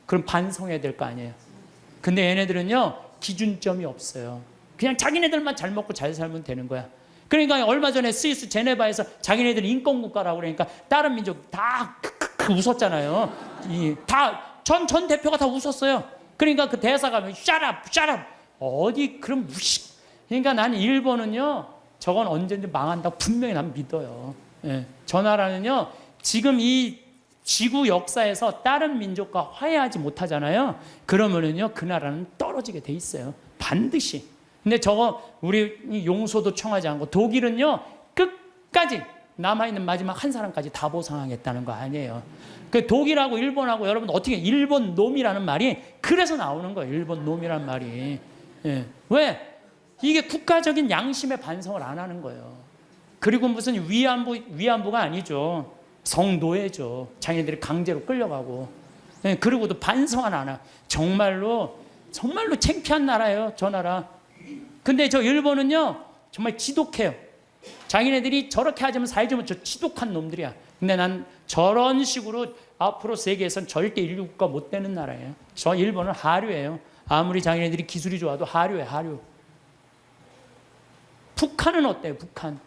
그럼 반성해야 될 거 아니에요. 근데 얘네들은요 기준점이 없어요. 그냥 자기네들만 잘 먹고 잘 살면 되는 거야. 그러니까 얼마 전에 스위스 제네바에서 자기네들 인권국가라고 그러니까 다른 민족 다 웃었잖아요. 전 대표가 다 웃었어요. 그러니까 그 대사가 shut up 어디 그럼 무식. 그러니까 나는 일본은요 저건 언제든지 망한다고 분명히 난 믿어요. 예. 저 나라는요 지금 이 지구 역사에서 다른 민족과 화해하지 못하잖아요. 그러면은요 그 나라는 떨어지게 돼 있어요. 반드시. 근데 저거 우리 용서도 청하지 않고 독일은요 끝까지 남아있는 마지막 한 사람까지 다 보상하겠다는 거 아니에요. 그 독일하고 일본하고 여러분 어떻게 일본 놈이라는 말이 그래서 나오는 거예요. 일본 놈이라는 말이. 예. 왜? 이게 국가적인 양심의 반성을 안 하는 거예요. 그리고 무슨 위안부가 아니죠. 성노예죠. 자기네들이 강제로 끌려가고. 예. 그리고도 반성을 안 하. 정말로 창피한 나라예요. 저 나라. 근데 저 일본은요 정말 지독해요. 자기네들이 저렇게 하자면 살자면 저 지독한 놈들이야. 근데 난 저런 식으로 앞으로 세계에선 절대 인류 국가 못 되는 나라예요. 저 일본은 하류예요. 아무리 자기네들이 기술이 좋아도 하류예요. 하류. 북한은 어때요? 북한.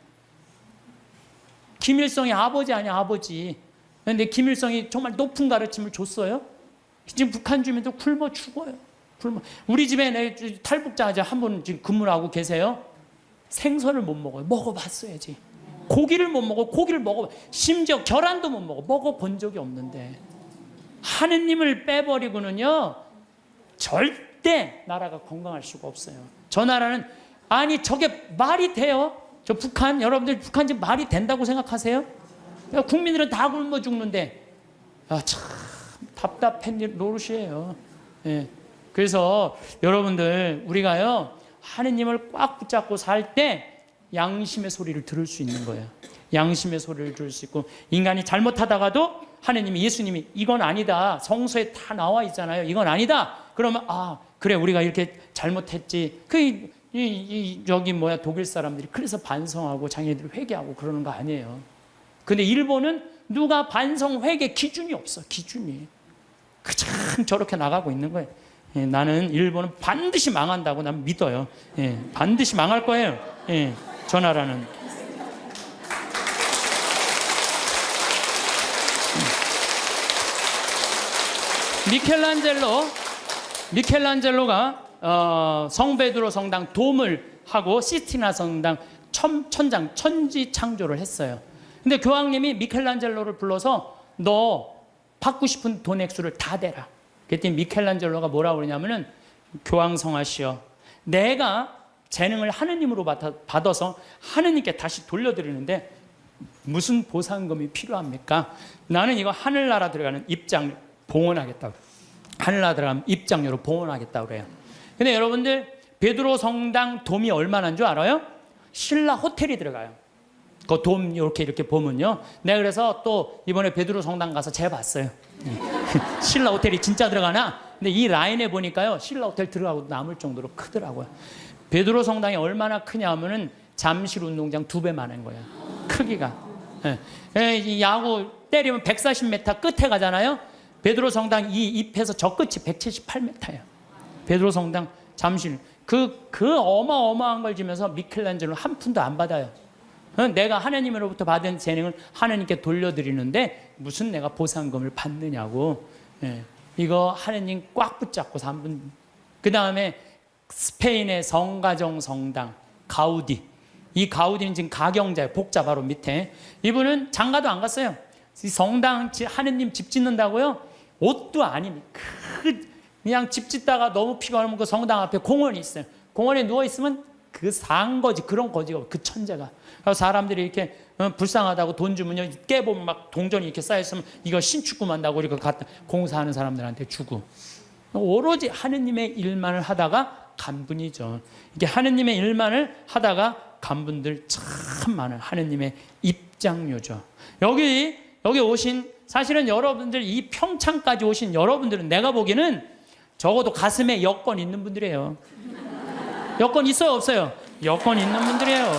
김일성이 아버지 아니야 아버지. 근데 김일성이 정말 높은 가르침을 줬어요. 지금 북한 주민들 굶어 죽어요. 우리 집에 내 탈북자 한 분 지금 근무를 하고 계세요. 생선을 못 먹어요. 먹어봤어야지. 고기를 못 먹어. 고기를 먹어. 심지어 계란도 못 먹어. 먹어본 적이 없는데 하느님을 빼버리고는요 절대 절대 나라가 건강할 수가 없어요. 저 나라는 아니 저게 말이 돼요? 저 북한 여러분들 북한 지금 말이 된다고 생각하세요? 국민들은 다 굶어 죽는데 참 답답한 일 노릇이에요. 예. 그래서 여러분들 우리가요 하느님을 꽉 붙잡고 살 때 양심의 소리를 들을 수 있는 거예요. 양심의 소리를 들을 수 있고 인간이 잘못하다가도 하느님이 예수님이 이건 아니다. 성서에 다 나와 있잖아요. 이건 아니다. 그러면 그래 우리가 이렇게 잘못했지. 여기 독일 사람들이 그래서 반성하고 자기네들 회개하고 그러는 거 아니에요. 근데 일본은 누가 반성 회개 기준이 없어. 기준이. 그냥 저렇게 나가고 있는 거예요. 예, 나는 일본은 반드시 망한다고 난 믿어요. 예, 반드시 망할 거예요. 예, 저 나라는. 미켈란젤로가 성베드로 성당 돔을 하고 시스티나 성당 천장 천지 창조를 했어요. 근데 교황님이 미켈란젤로를 불러서 너 받고 싶은 돈 액수를 다 대라. 그랬더니 미켈란젤로가 뭐라고 그러냐면은 교황 성하시여 내가 재능을 하느님으로 받아서 하느님께 다시 돌려드리는데 무슨 보상금이 필요합니까? 나는 이거 하늘나라 들어가는 입장 봉헌하겠다고. 하늘나라 들어가면 입장료로 봉헌하겠다고 그래요. 근데 여러분들 베드로 성당 돔이 얼마나인 줄 알아요? 신라 호텔이 들어가요. 그 돔 이렇게 보면요. 내가 그래서 또 이번에 베드로 성당 가서 재봤어요. 신라 호텔이 진짜 들어가나? 근데 이 라인에 보니까요. 신라 호텔 들어가고 남을 정도로 크더라고요. 베드로 성당이 얼마나 크냐면은 잠실 운동장 2배 많은 거예요. 크기가. 이 야구 때리면 140m 끝에 가잖아요. 베드로 성당 이 잎에서 저 끝이 178m예요. 베드로 성당 잠실. 그 어마어마한 걸 지면서 미켈란젤로 한 푼도 안 받아요. 내가 하나님으로부터 받은 재능을 하나님께 돌려드리는데 무슨 내가 보상금을 받느냐고. 예. 이거 하나님 꽉 붙잡고 3분. 그 다음에 스페인의 성가정 성당 가우디. 이 가우디는 지금 가경자예요. 복자 바로 밑에. 이분은 장가도 안 갔어요. 이 성당 하느님 집 짓는다고요? 옷도 아닙니다. 그냥 집 짓다가 너무 피곤하면 그 성당 앞에 공원이 있어요. 공원에 누워있으면 그 산거지 그런 거지가 그 천재가. 그래서 사람들이 이렇게 불쌍하다고 돈 주면요 깨보면 막 동전이 이렇게 쌓여있으면 이거 신축금 한다고 이렇게 갖다 공사하는 사람들한테 주고. 오로지 하느님의 일만을 하다가 간분이죠. 이게 하느님의 일만을 하다가 간분들 참 많은 하느님의 입장료죠. 여기 오신 사실은 여러분들 이 평창까지 오신 여러분들은 내가 보기에는 적어도 가슴에 여권 있는 분들이에요. 여권 있어요 없어요? 여권 있는 분들이에요.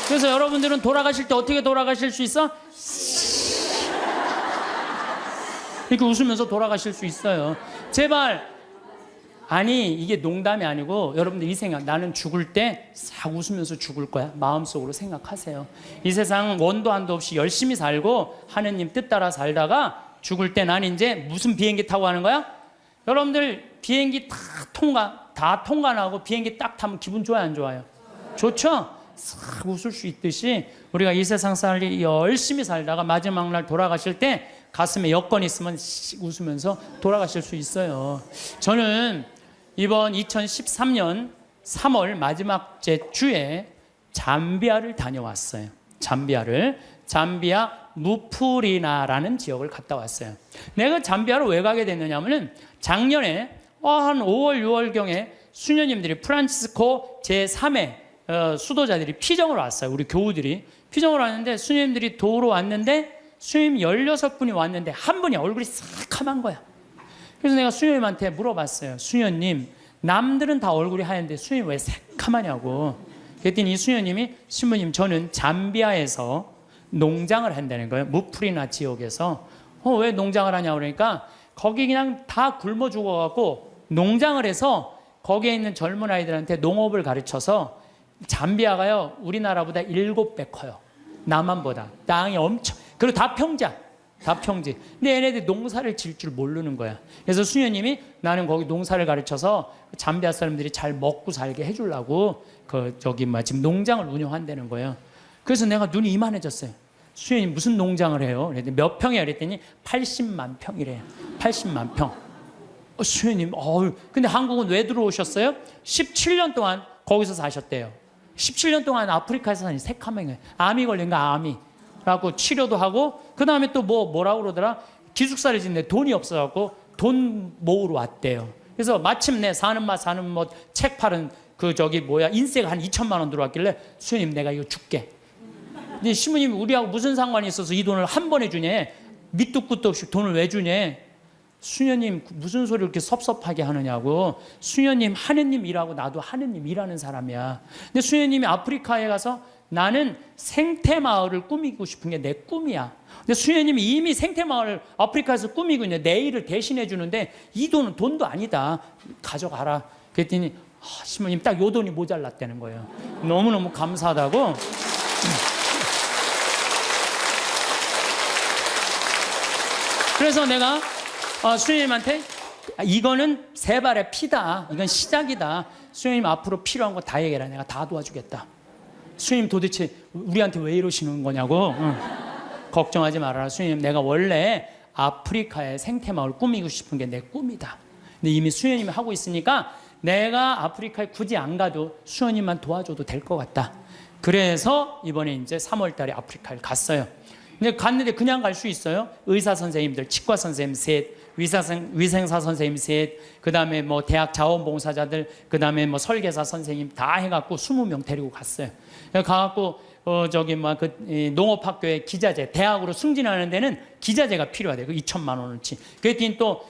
그래서 여러분들은 돌아가실 때 어떻게 돌아가실 수 있어? 이렇게 웃으면서 돌아가실 수 있어요. 제발. 아니 이게 농담이 아니고 여러분들 이 생각, 나는 죽을 때 싹 웃으면서 죽을 거야. 마음속으로 생각하세요. 이 세상 원도 한도 없이 열심히 살고 하느님 뜻 따라 살다가 죽을 때 난 이제 무슨 비행기 타고 가는 거야? 여러분들 비행기 다 통과하고 비행기 딱 타면 기분 좋아요 안 좋아요? 좋죠? 싹 웃을 수 있듯이 우리가 이 세상 살이 열심히 살다가 마지막 날 돌아가실 때 가슴에 여권 있으면 웃으면서 돌아가실 수 있어요. 저는 이번 2013년 3월 마지막 주에 잠비아를 다녀왔어요. 잠비아 무프리나라는 지역을 갔다 왔어요. 내가 잠비아를 왜 가게 됐느냐 하면은 작년에 한 5월 6월경에 수녀님들이 프란치스코 제3의 수도자들이 피정을 왔어요. 우리 교우들이 피정을 왔는데 수녀님들이 도우러 왔는데 수녀님 16분이 왔는데 한 분이 얼굴이 새카만 거야. 그래서 내가 수녀님한테 물어봤어요. 수녀님, 남들은 다 얼굴이 하얀데 수녀님 왜 새카마냐고. 그랬더니 이 수녀님이 신부님 저는 잠비아에서 농장을 한다는 거예요. 무프리나 지역에서. 왜 농장을 하냐고 그러니까 거기 그냥 다 굶어 죽어갖고 농장을 해서 거기에 있는 젊은 아이들한테 농업을 가르쳐서 잠비아가요 우리나라보다 7배 커요. 남한보다. 땅이 엄청. 그리고 다 평지. 근데 얘네들이 농사를 질 줄 모르는 거야. 그래서 수녀님이 나는 거기 농사를 가르쳐서 잠비아 사람들이 잘 먹고 살게 해주려고 지금 농장을 운영한다는 거예요. 그래서 내가 눈이 이만해졌어요. 수녀님 무슨 농장을 해요? 그랬더니 몇 평이야? 그랬더니 80만 평이래요. 80만 평. 수녀님, 근데 한국은 왜 들어오셨어요? 17년 동안 거기서 사셨대요. 17년 동안 아프리카에서 사니 새카맹에 암이 걸린 거 암이라고 치료도 하고 그 다음에 또 뭐라고 그러더라? 기숙사를 짓는데 돈이 없어갖고 돈 모으러 왔대요. 그래서 마침내 사는 맛 책 팔은 인세가 한 2천만 원 들어왔길래 수녀님 내가 이거 줄게. 근데 신부님 우리하고 무슨 상관이 있어서 이 돈을 한 번에 주냐? 밑도 끝도 없이 돈을 왜 주냐? 수녀님 무슨 소리를 이렇게 섭섭하게 하느냐고. 수녀님 하느님 일하고 나도 하느님 일하는 사람이야. 근데 수녀님이 아프리카에 가서 나는 생태마을을 꾸미고 싶은 게 내 꿈이야. 근데 수녀님이 이미 생태마을을 아프리카에서 꾸미고 있는데 내 일을 대신해 주는데 이 돈은 돈도 아니다. 가져가라. 그랬더니 신부님 딱 요 돈이 모자랐다는 거예요. 너무너무 감사하다고. 그래서 내가 수녀님한테 이거는 세 발의 피다. 이건 시작이다. 수녀님 앞으로 필요한 거 다 얘기해라. 내가 다 도와주겠다. 수녀님 도대체 우리한테 왜 이러시는 거냐고. 걱정하지 말아라. 수녀님 내가 원래 아프리카의 생태마을 꾸미고 싶은 게 내 꿈이다. 근데 이미 수녀님이 하고 있으니까 내가 아프리카에 굳이 안 가도 수녀님만 도와줘도 될 것 같다. 그래서 이번에 이제 3월 달에 아프리카를 갔어요. 근데 갔는데 그냥 갈 수 있어요? 의사 선생님들, 치과 선생님 셋, 위생사 선생님 셋, 그 다음에 뭐 대학 자원봉사자들, 그 다음에 뭐 설계사 선생님 다 해갖고 20명 데리고 갔어요. 가갖고 농업학교에 기자재, 대학으로 승진하는 데는 기자재가 필요하대요. 그 2천만 원어치. 그랬더니 또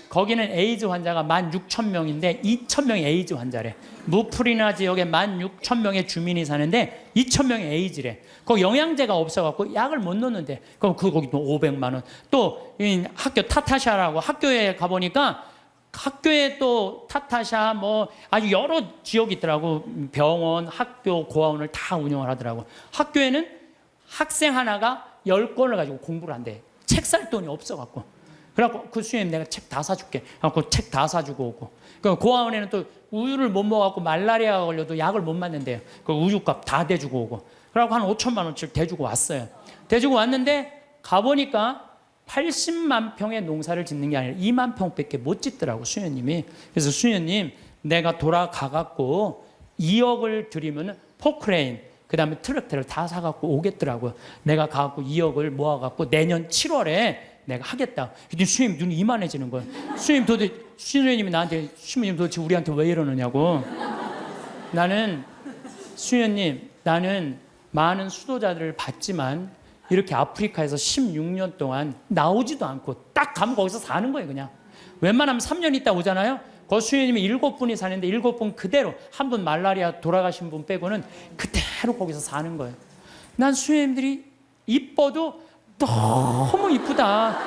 거기는 에이즈 환자가 16,000명인데 2,000명이 에이즈 환자래. 무프리나 지역에 16,000명의 주민이 사는데 2,000명이 에이즈래. 거기 영양제가 없어갖고 약을 못 넣는데 그럼 거기 또 500만 원. 또 학교 타타샤라고 학교에 가보니까 학교에 또 타타샤 뭐 아주 여러 지역이 있더라고. 병원, 학교, 고아원을 다 운영을 하더라고. 학교에는 학생 하나가 10권을 가지고 공부를 한대. 책 살 돈이 없어갖고. 그래갖고 그 수녀님 내가 책 다 사줄게. 그래갖고 책 다 사주고 오고. 그 고아원에는 또 우유를 못 먹어갖고 말라리아가 걸려도 약을 못 맞는데요. 그 우유값 다 대주고 오고. 그래갖고 한 5천만 원씩 대주고 왔어요. 대주고 왔는데 가보니까 80만 평의 농사를 짓는 게 아니라 2만 평밖에 못 짓더라고 수녀님이. 그래서 수녀님 내가 돌아가갖고 2억을 드리면 포크레인 그 다음에 트랙터를 다 사갖고 오겠더라고요. 내가 가갖고 2억을 모아갖고 내년 7월에 내가 하겠다. 그랬더니 수녀님 눈이 이만해지는 거예요. 수녀님이 나한테 신부님 도대체 우리한테 왜 이러느냐고. 수녀님 나는 많은 수도자들을 봤지만 이렇게 아프리카에서 16년 동안 나오지도 않고 딱 가면 거기서 사는 거예요. 그냥 웬만하면 3년 있다 오잖아요. 그 수녀님이 7분이 사는데 7분 그대로 한 분 말라리아 돌아가신 분 빼고는 그대로 거기서 사는 거예요. 난 수녀님들이 이뻐도 너무 이쁘다.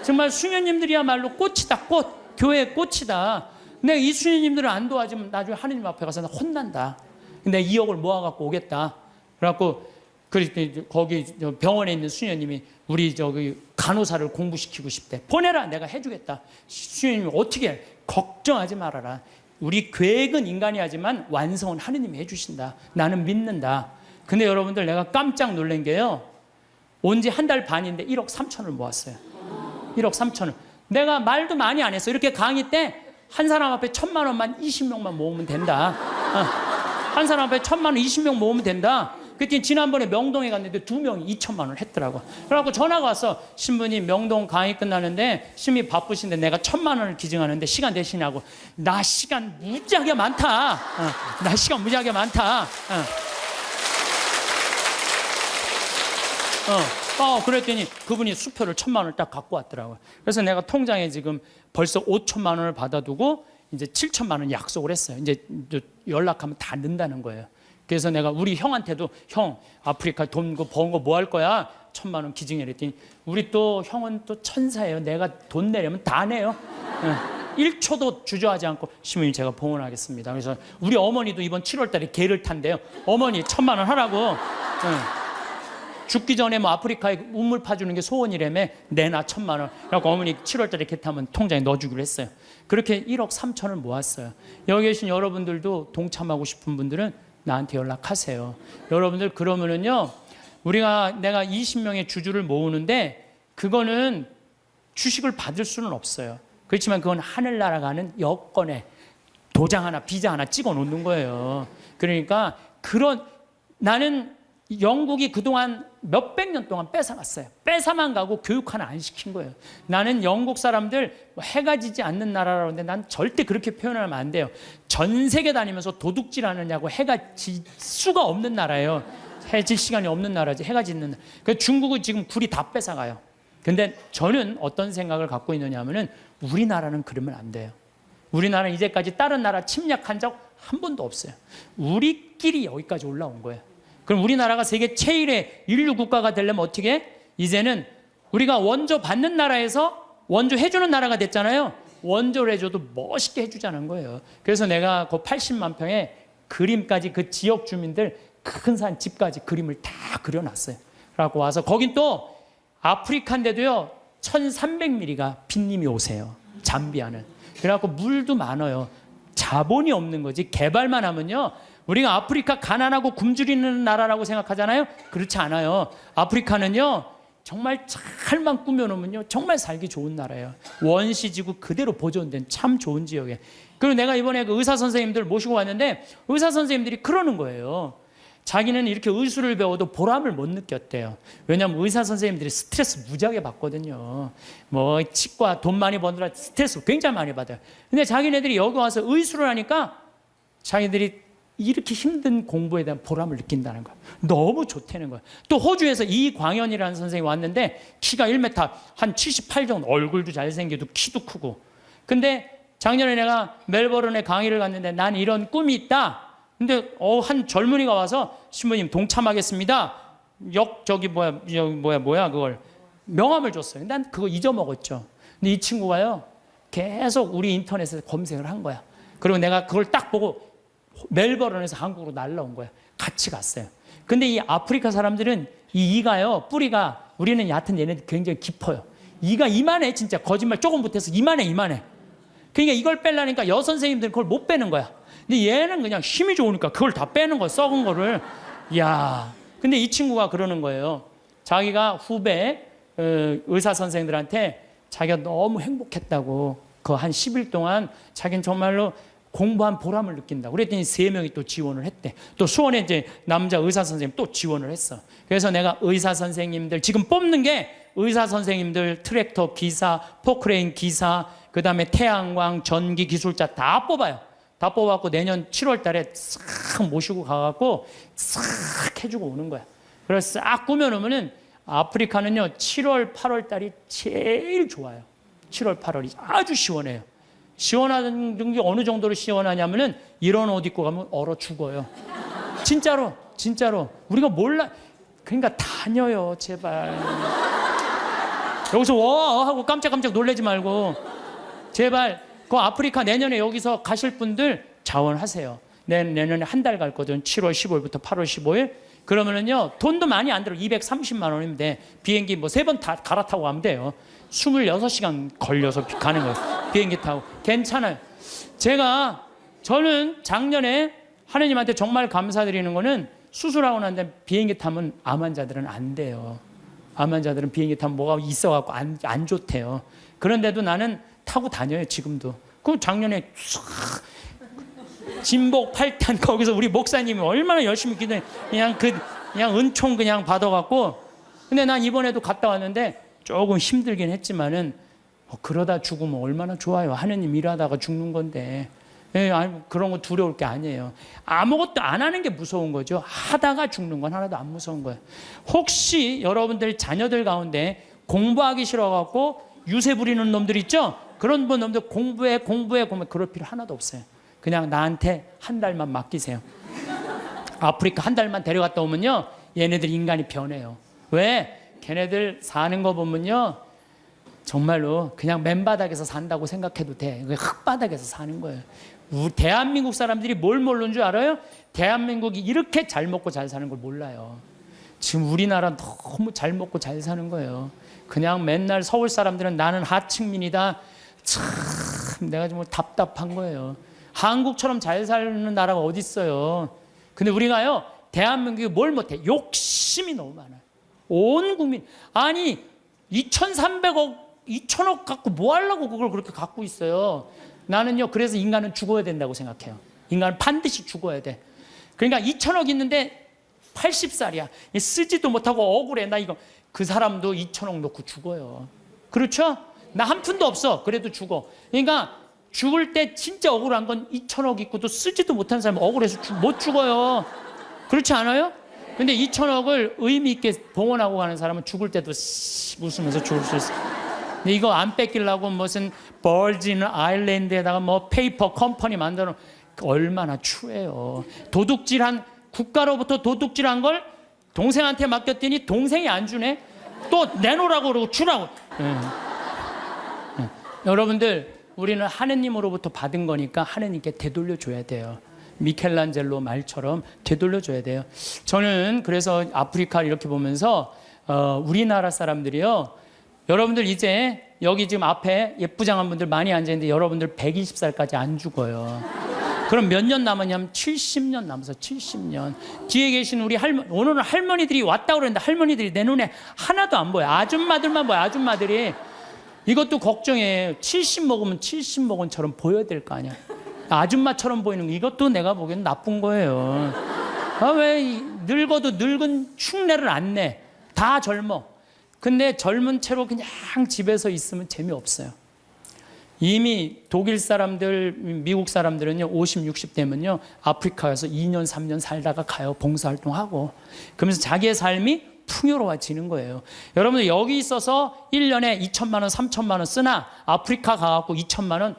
정말 수녀님들이야말로 꽃이다. 꽃. 교회의 꽃이다. 내가 이 수녀님들을 안 도와주면 나중에 하느님 앞에 가서 나 혼난다. 근데 2억을 모아갖고 오겠다. 그래갖고 거기 병원에 있는 수녀님이 우리 간호사를 공부시키고 싶대. 보내라. 내가 해주겠다. 수녀님이 어떻게 해? 걱정하지 말아라. 우리 계획은 인간이 하지만 완성은 하느님이 해주신다. 나는 믿는다. 근데 여러분들 내가 깜짝 놀란 게요. 온 지 한 달 반인데 1억 3천을 모았어요. 1억 3천을. 내가 말도 많이 안 했어. 이렇게 강의 때 한 사람 앞에 1,000만 원만 20명만 모으면 된다. 한 사람 앞에 1,000만 원 20명 모으면 된다. 그랬더니 지난번에 명동에 갔는데 2명이 2천만 원을 했더라고. 그래갖고 전화가 왔어. 신부님 명동 강의 끝나는데 신부님 바쁘신데 내가 1,000만 원을 기증하는데 시간 되시냐고. 나 시간 무지하게 많다. 나 시간 무지하게 많다. 그랬더니 그분이 수표를 1,000만 원을 딱 갖고 왔더라고요. 그래서 내가 통장에 지금 벌써 5천만 원을 받아두고 이제 7천만 원 약속을 했어요. 이제 연락하면 다 넣는다는 거예요. 그래서 내가 우리 형한테도 형 아프리카 돈 번 거 뭐 할 거야? 1,000만 원 기증해 그랬더니 우리 또 형은 또 천사예요. 내가 돈 내려면 다 내요. 1초도 주저하지 않고 신부님 제가 봉헌하겠습니다. 그래서 우리 어머니도 이번 7월 달에 개를 탄대요. 어머니 1,000만 원 하라고. 죽기 전에 뭐 아프리카에 우물 파주는 게 소원이라며 내놔 1,000만 원. 그래서 어머니 7월 달에 개 타면 통장에 넣어주기로 했어요. 그렇게 1억 3천을 모았어요. 여기 계신 여러분들도 동참하고 싶은 분들은 나한테 연락하세요. 여러분들 그러면은요 내가 20명의 주주를 모으는데 그거는 주식을 받을 수는 없어요. 그렇지만 그건 하늘나라 가는 여권에 도장 하나, 비자 하나 찍어 놓는 거예요. 그러니까 나는 영국이 그동안 몇백 년 동안 뺏어갔어요. 뺏어만 가고 교육 하나 안 시킨 거예요. 나는 영국 사람들 해가 지지 않는 나라라고 하는데 난 절대 그렇게 표현하면 안 돼요. 전 세계 다니면서 도둑질 하느냐고 해가 질 수가 없는 나라예요. 해 질 시간이 없는 나라지. 해가 짓는 나라. 그래서 중국은 지금 굴이 다 뺏어가요. 근데 저는 어떤 생각을 갖고 있느냐 하면은 우리나라는 그러면 안 돼요. 우리나라는 이제까지 다른 나라 침략한 적 한 번도 없어요. 우리끼리 여기까지 올라온 거예요. 그럼 우리나라가 세계 최일의 인류 국가가 되려면 어떻게 해? 이제는 우리가 원조 받는 나라에서 원조 해주는 나라가 됐잖아요. 원조를 해줘도 멋있게 해주자는 거예요. 그래서 내가 그 80만 평에 그림까지 그 지역 주민들 큰 산 집까지 그림을 다 그려놨어요. 그래갖고 와서 거긴 또 아프리카인데도요 1300mm가 빈님이 오세요. 잠비아는. 그래갖고 물도 많아요. 자본이 없는 거지. 개발만 하면요. 우리가 아프리카 가난하고 굶주리는 나라라고 생각하잖아요. 그렇지 않아요. 아프리카는요. 정말 잘만 꾸며놓으면요. 정말 살기 좋은 나라예요. 원시지구 그대로 보존된 참 좋은 지역에. 그리고 내가 이번에 그 의사 선생님들 모시고 왔는데 의사 선생님들이 그러는 거예요. 자기는 이렇게 의술을 배워도 보람을 못 느꼈대요. 왜냐하면 의사 선생님들이 스트레스 무지하게 받거든요. 뭐 치과 돈 많이 버느라 스트레스 굉장히 많이 받아요. 근데 자기네들이 여기 와서 의술을 하니까 자기들이 이렇게 힘든 공부에 대한 보람을 느낀다는 거예요. 너무 좋다는 거예요. 또 호주에서 이광현이라는 선생님이 왔는데 키가 1m 한 78 정도, 얼굴도 잘생기고 키도 크고. 근데 작년에 내가 멜버른에 강의를 갔는데 난 이런 꿈이 있다. 근데 한 젊은이가 와서 신부님 동참하겠습니다. 그걸 명함을 줬어요. 난 그거 잊어먹었죠. 근데 이 친구가요 계속 우리 인터넷에서 검색을 한 거야. 그리고 내가 그걸 딱 보고 멜버른에서 한국으로 날라온 거야. 같이 갔어요. 근데 이 아프리카 사람들은 이 이가요 뿌리가 우리는 얕은 얘네들 굉장히 깊어요. 이가 이만해. 진짜 거짓말 조금 못해서 이만해. 그러니까 이걸 빼려니까 여선생님들은 그걸 못 빼는 거야. 근데 얘는 그냥 힘이 좋으니까 그걸 다 빼는 거야. 썩은 거를. 이야. 근데 이 친구가 그러는 거예요. 자기가 후배 의사 선생들한테 자기가 너무 행복했다고 그 한 10일 동안 자기는 정말로 공부한 보람을 느낀다. 그랬더니 3명이 또 지원을 했대. 또 수원에 이제 남자 의사 선생님 또 지원을 했어. 그래서 내가 의사 선생님들 지금 뽑는 게 의사 선생님들, 트랙터 기사, 포크레인 기사, 그다음에 태양광, 전기 기술자 다 뽑아요. 다 뽑아갖고 내년 7월 달에 싹 모시고 가갖고 싹 해주고 오는 거야. 그래서 싹 꾸며놓으면은 아프리카는요 7월, 8월 달이 제일 좋아요. 7월, 8월이 아주 시원해요. 시원한 게 어느 정도로 시원하냐면은 이런 옷 입고 가면 얼어 죽어요. 진짜로. 우리가 몰라. 그러니까 다녀요, 제발. 여기서 와 하고 깜짝깜짝 놀라지 말고 제발. 그 아프리카 내년에 여기서 가실 분들 자원하세요. 내년에 한 달 갈 거든. 7월 15일부터 8월 15일. 그러면은요 돈도 많이 안 들어. 230만 원이면 돼. 비행기 뭐 3번 다 갈아타고 가면 돼요. 26시간 걸려서 가는 거예요. 비행기 타고. 괜찮아요. 저는 작년에 하느님한테 정말 감사드리는 거는 수술하고 난 다음에 비행기 타면 암 환자들은 안 돼요. 암 환자들은 비행기 타면 뭐가 있어갖고 안 좋대요. 그런데도 나는 타고 다녀요, 지금도. 그럼 작년에 진복 8탄 거기서 우리 목사님이 얼마나 열심히 기도해. 그냥 은총 그냥 받아갖고. 근데 난 이번에도 갔다 왔는데 조금 힘들긴 했지만은 그러다 죽으면 얼마나 좋아요. 하느님 일하다가 죽는 건데. 그런 거 두려울 게 아니에요. 아무것도 안 하는 게 무서운 거죠. 하다가 죽는 건 하나도 안 무서운 거예요. 혹시 여러분들 자녀들 가운데 공부하기 싫어갖고 유세 부리는 놈들 있죠? 그런 놈들 공부해 그럴 필요 하나도 없어요. 그냥 나한테 한 달만 맡기세요. 아프리카 한 달만 데려갔다 오면요 얘네들 인간이 변해요. 왜? 걔네들 사는 거 보면요 정말로 그냥 맨바닥에서 산다고 생각해도 돼. 흙바닥에서 사는 거예요. 대한민국 사람들이 뭘 모르는 줄 알아요? 대한민국이 이렇게 잘 먹고 잘 사는 걸 몰라요. 지금 우리나라 너무 잘 먹고 잘 사는 거예요. 그냥 맨날 서울 사람들은 나는 하층민이다. 참 내가 정말 답답한 거예요. 한국처럼 잘 사는 나라가 어디 있어요. 근데 우리가요 대한민국이 뭘 못해? 욕심이 너무 많아요. 온 국민. 아니 2,300억 2,000억 갖고 뭐 하려고 그걸 그렇게 갖고 있어요. 나는요 그래서 인간은 죽어야 된다고 생각해요. 인간은 반드시 죽어야 돼. 그러니까 2,000억 있는데 80살이야. 쓰지도 못하고 억울해. 나 이거. 그 사람도 2,000억 놓고 죽어요. 그렇죠? 나 한 푼도 없어. 그래도 죽어. 그러니까 죽을 때 진짜 억울한 건 2,000억 있고도 쓰지도 못한 사람은 억울해서 못 죽어요. 그렇지 않아요? 근데 2,000억을 의미 있게 봉헌하고 가는 사람은 죽을 때도 웃으면서 죽을 수 있어. 근데 이거 안 뺏기려고 무슨 버진 아일랜드에다가 뭐 페이퍼 컴퍼니 만들어 놓은 얼마나 추해요. 도둑질한 국가로부터 도둑질한 걸 동생한테 맡겼더니 동생이 안 주네. 또 내놓으라고 그러고 주라고. 여러분들 우리는 하느님으로부터 받은 거니까 하느님께 되돌려줘야 돼요. 미켈란젤로 말처럼 되돌려줘야 돼요. 저는 그래서 아프리카를 이렇게 보면서 우리나라 사람들이요. 여러분들 이제 여기 지금 앞에 예쁘장한 분들 많이 앉아있는데 여러분들 120살까지 안 죽어요. 그럼 몇 년 남았냐면 70년 남아서 70년. 뒤에 계신 우리 할머니, 오늘은 할머니들이 왔다고 그랬는데 할머니들이 내 눈에 하나도 안 보여. 아줌마들만 보여. 아줌마들이. 이것도 걱정해. 70 먹으면 70 먹은처럼 보여야 될 거 아니야. 아줌마처럼 보이는 거 이것도 내가 보기엔 나쁜 거예요. 왜 늙어도 늙은 흉내를 안 내. 다 젊어. 근데 젊은 채로 그냥 집에서 있으면 재미없어요. 이미 독일 사람들, 미국 사람들은요 50, 60 되면요 아프리카에서 2년, 3년 살다가 가요. 봉사활동하고. 그러면서 자기의 삶이 풍요로워지는 거예요. 여러분들 여기 있어서 1년에 2천만 원, 3천만 원 쓰나 아프리카 가갖고 2천만 원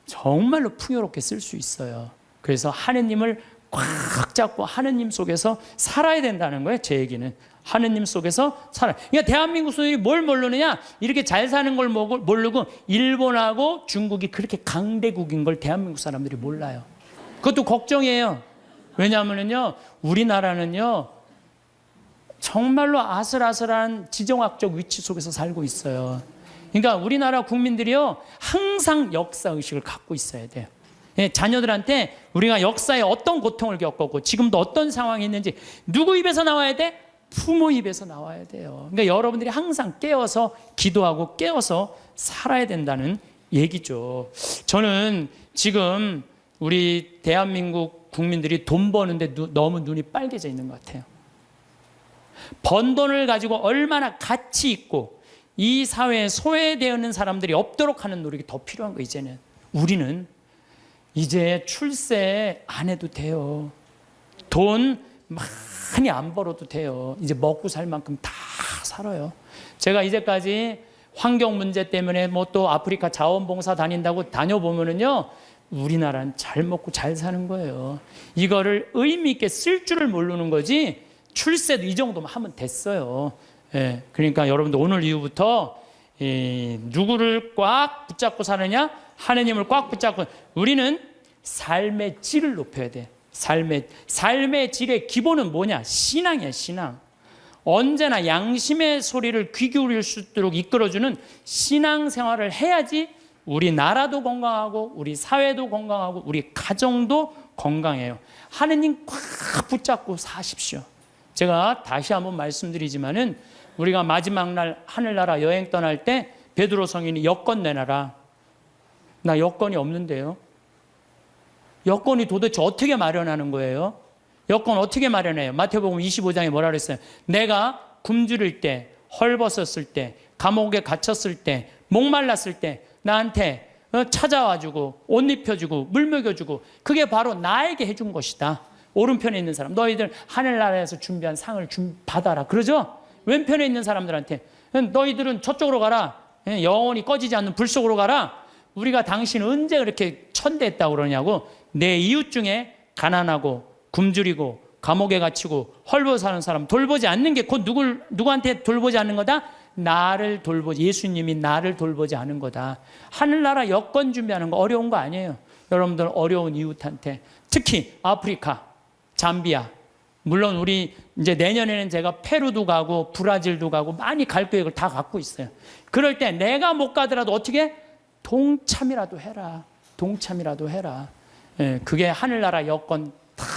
정말로 풍요롭게 쓸 수 있어요. 그래서 하느님을 꽉 잡고 하느님 속에서 살아야 된다는 거예요. 제 얘기는. 하느님 속에서 살아요. 그러니까 대한민국 사람들이 뭘 모르느냐? 이렇게 잘 사는 걸 모르고 일본하고 중국이 그렇게 강대국인 걸 대한민국 사람들이 몰라요. 그것도 걱정이에요. 왜냐하면요, 우리나라는요, 정말로 아슬아슬한 지정학적 위치 속에서 살고 있어요. 그러니까 우리나라 국민들이요, 항상 역사의식을 갖고 있어야 돼요. 자녀들한테 우리가 역사에 어떤 고통을 겪었고 지금도 어떤 상황이 있는지 누구 입에서 나와야 돼? 부모 입에서 나와야 돼요. 그러니까 여러분들이 항상 깨어서 기도하고 깨어서 살아야 된다는 얘기죠. 저는 지금 우리 대한민국 국민들이 돈 버는데 너무 눈이 빨개져 있는 것 같아요. 번 돈을 가지고 얼마나 가치 있고 이 사회에 소외되어 있는 사람들이 없도록 하는 노력이 더 필요한 거. 이제는 우리는 이제 출세 안 해도 돼요. 돈 많이 안 벌어도 돼요. 이제 먹고 살 만큼 다 살아요. 제가 이제까지 환경 문제 때문에 뭐 또 아프리카 자원봉사 다닌다고 다녀보면은요, 우리나라는 잘 먹고 잘 사는 거예요. 이거를 의미 있게 쓸 줄을 모르는 거지. 출세도 이 정도만 하면 됐어요. 예, 그러니까 여러분들 오늘 이후부터 누구를 꽉 붙잡고 사느냐? 하느님을 꽉 붙잡고. 우리는 삶의 질을 높여야 돼. 삶의 질의 기본은 뭐냐? 신앙이야, 신앙. 언제나 양심의 소리를 귀 기울일 수 있도록 이끌어주는 신앙 생활을 해야지 우리 나라도 건강하고 우리 사회도 건강하고 우리 가정도 건강해요. 하느님 꽉 붙잡고 사십시오. 제가 다시 한번 말씀드리지만은 우리가 마지막 날 하늘나라 여행 떠날 때 베드로 성인이 여권 내놔라. 나 여권이 없는데요. 여권이 도대체 어떻게 마련하는 거예요? 여권 어떻게 마련해요? 마태복음 25장에 뭐라 그랬어요? 내가 굶주릴 때, 헐벗었을 때, 감옥에 갇혔을 때, 목말랐을 때 나한테 찾아와주고 옷 입혀주고 물 먹여주고 그게 바로 나에게 해준 것이다. 오른편에 있는 사람, 너희들 하늘나라에서 준비한 상을 받아라. 그러죠? 왼편에 있는 사람들한테 너희들은 저쪽으로 가라. 영원히 꺼지지 않는 불 속으로 가라. 우리가 당신 언제 그렇게 천대했다고 그러냐고. 내 이웃 중에 가난하고 굶주리고 감옥에 갇히고 헐벗어 사는 사람 돌보지 않는 게 곧 누구한테 돌보지 않는 거다? 나를 돌보지, 예수님이 나를 돌보지 않은 거다. 하늘나라 여권 준비하는 거 어려운 거 아니에요. 여러분들 어려운 이웃한테, 특히 아프리카, 잠비아, 물론 우리 이제 내년에는 제가 페루도 가고 브라질도 가고 많이 갈 계획을 다 갖고 있어요. 그럴 때 내가 못 가더라도 어떻게? 동참이라도 해라. 동참이라도 해라. 예, 그게 하늘나라 여권 탁.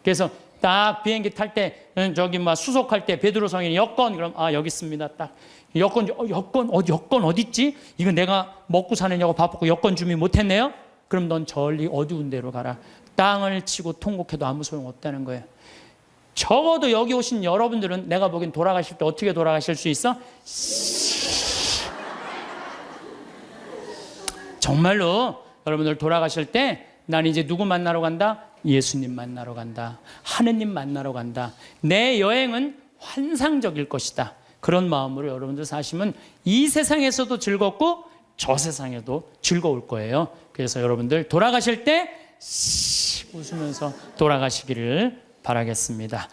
그래서 딱 비행기 탈 때 저기 막 수속할 때 베드로 성인이 여권 그럼 여기 있습니다. 딱 여권 여권 어디 있지? 이거 내가 먹고 사느냐고 바쁘고 여권 준비 못했네요. 그럼 넌 저리 어두운 데로 가라. 땅을 치고 통곡해도 아무 소용 없다는 거예요. 적어도 여기 오신 여러분들은 내가 보기엔 돌아가실 때 어떻게 돌아가실 수 있어? 정말로 여러분들 돌아가실 때 난 이제 누구 만나러 간다? 예수님 만나러 간다. 하느님 만나러 간다. 내 여행은 환상적일 것이다. 그런 마음으로 여러분들 사시면 이 세상에서도 즐겁고 저 세상에도 즐거울 거예요. 그래서 여러분들 돌아가실 때 웃으면서 돌아가시기를 바라겠습니다.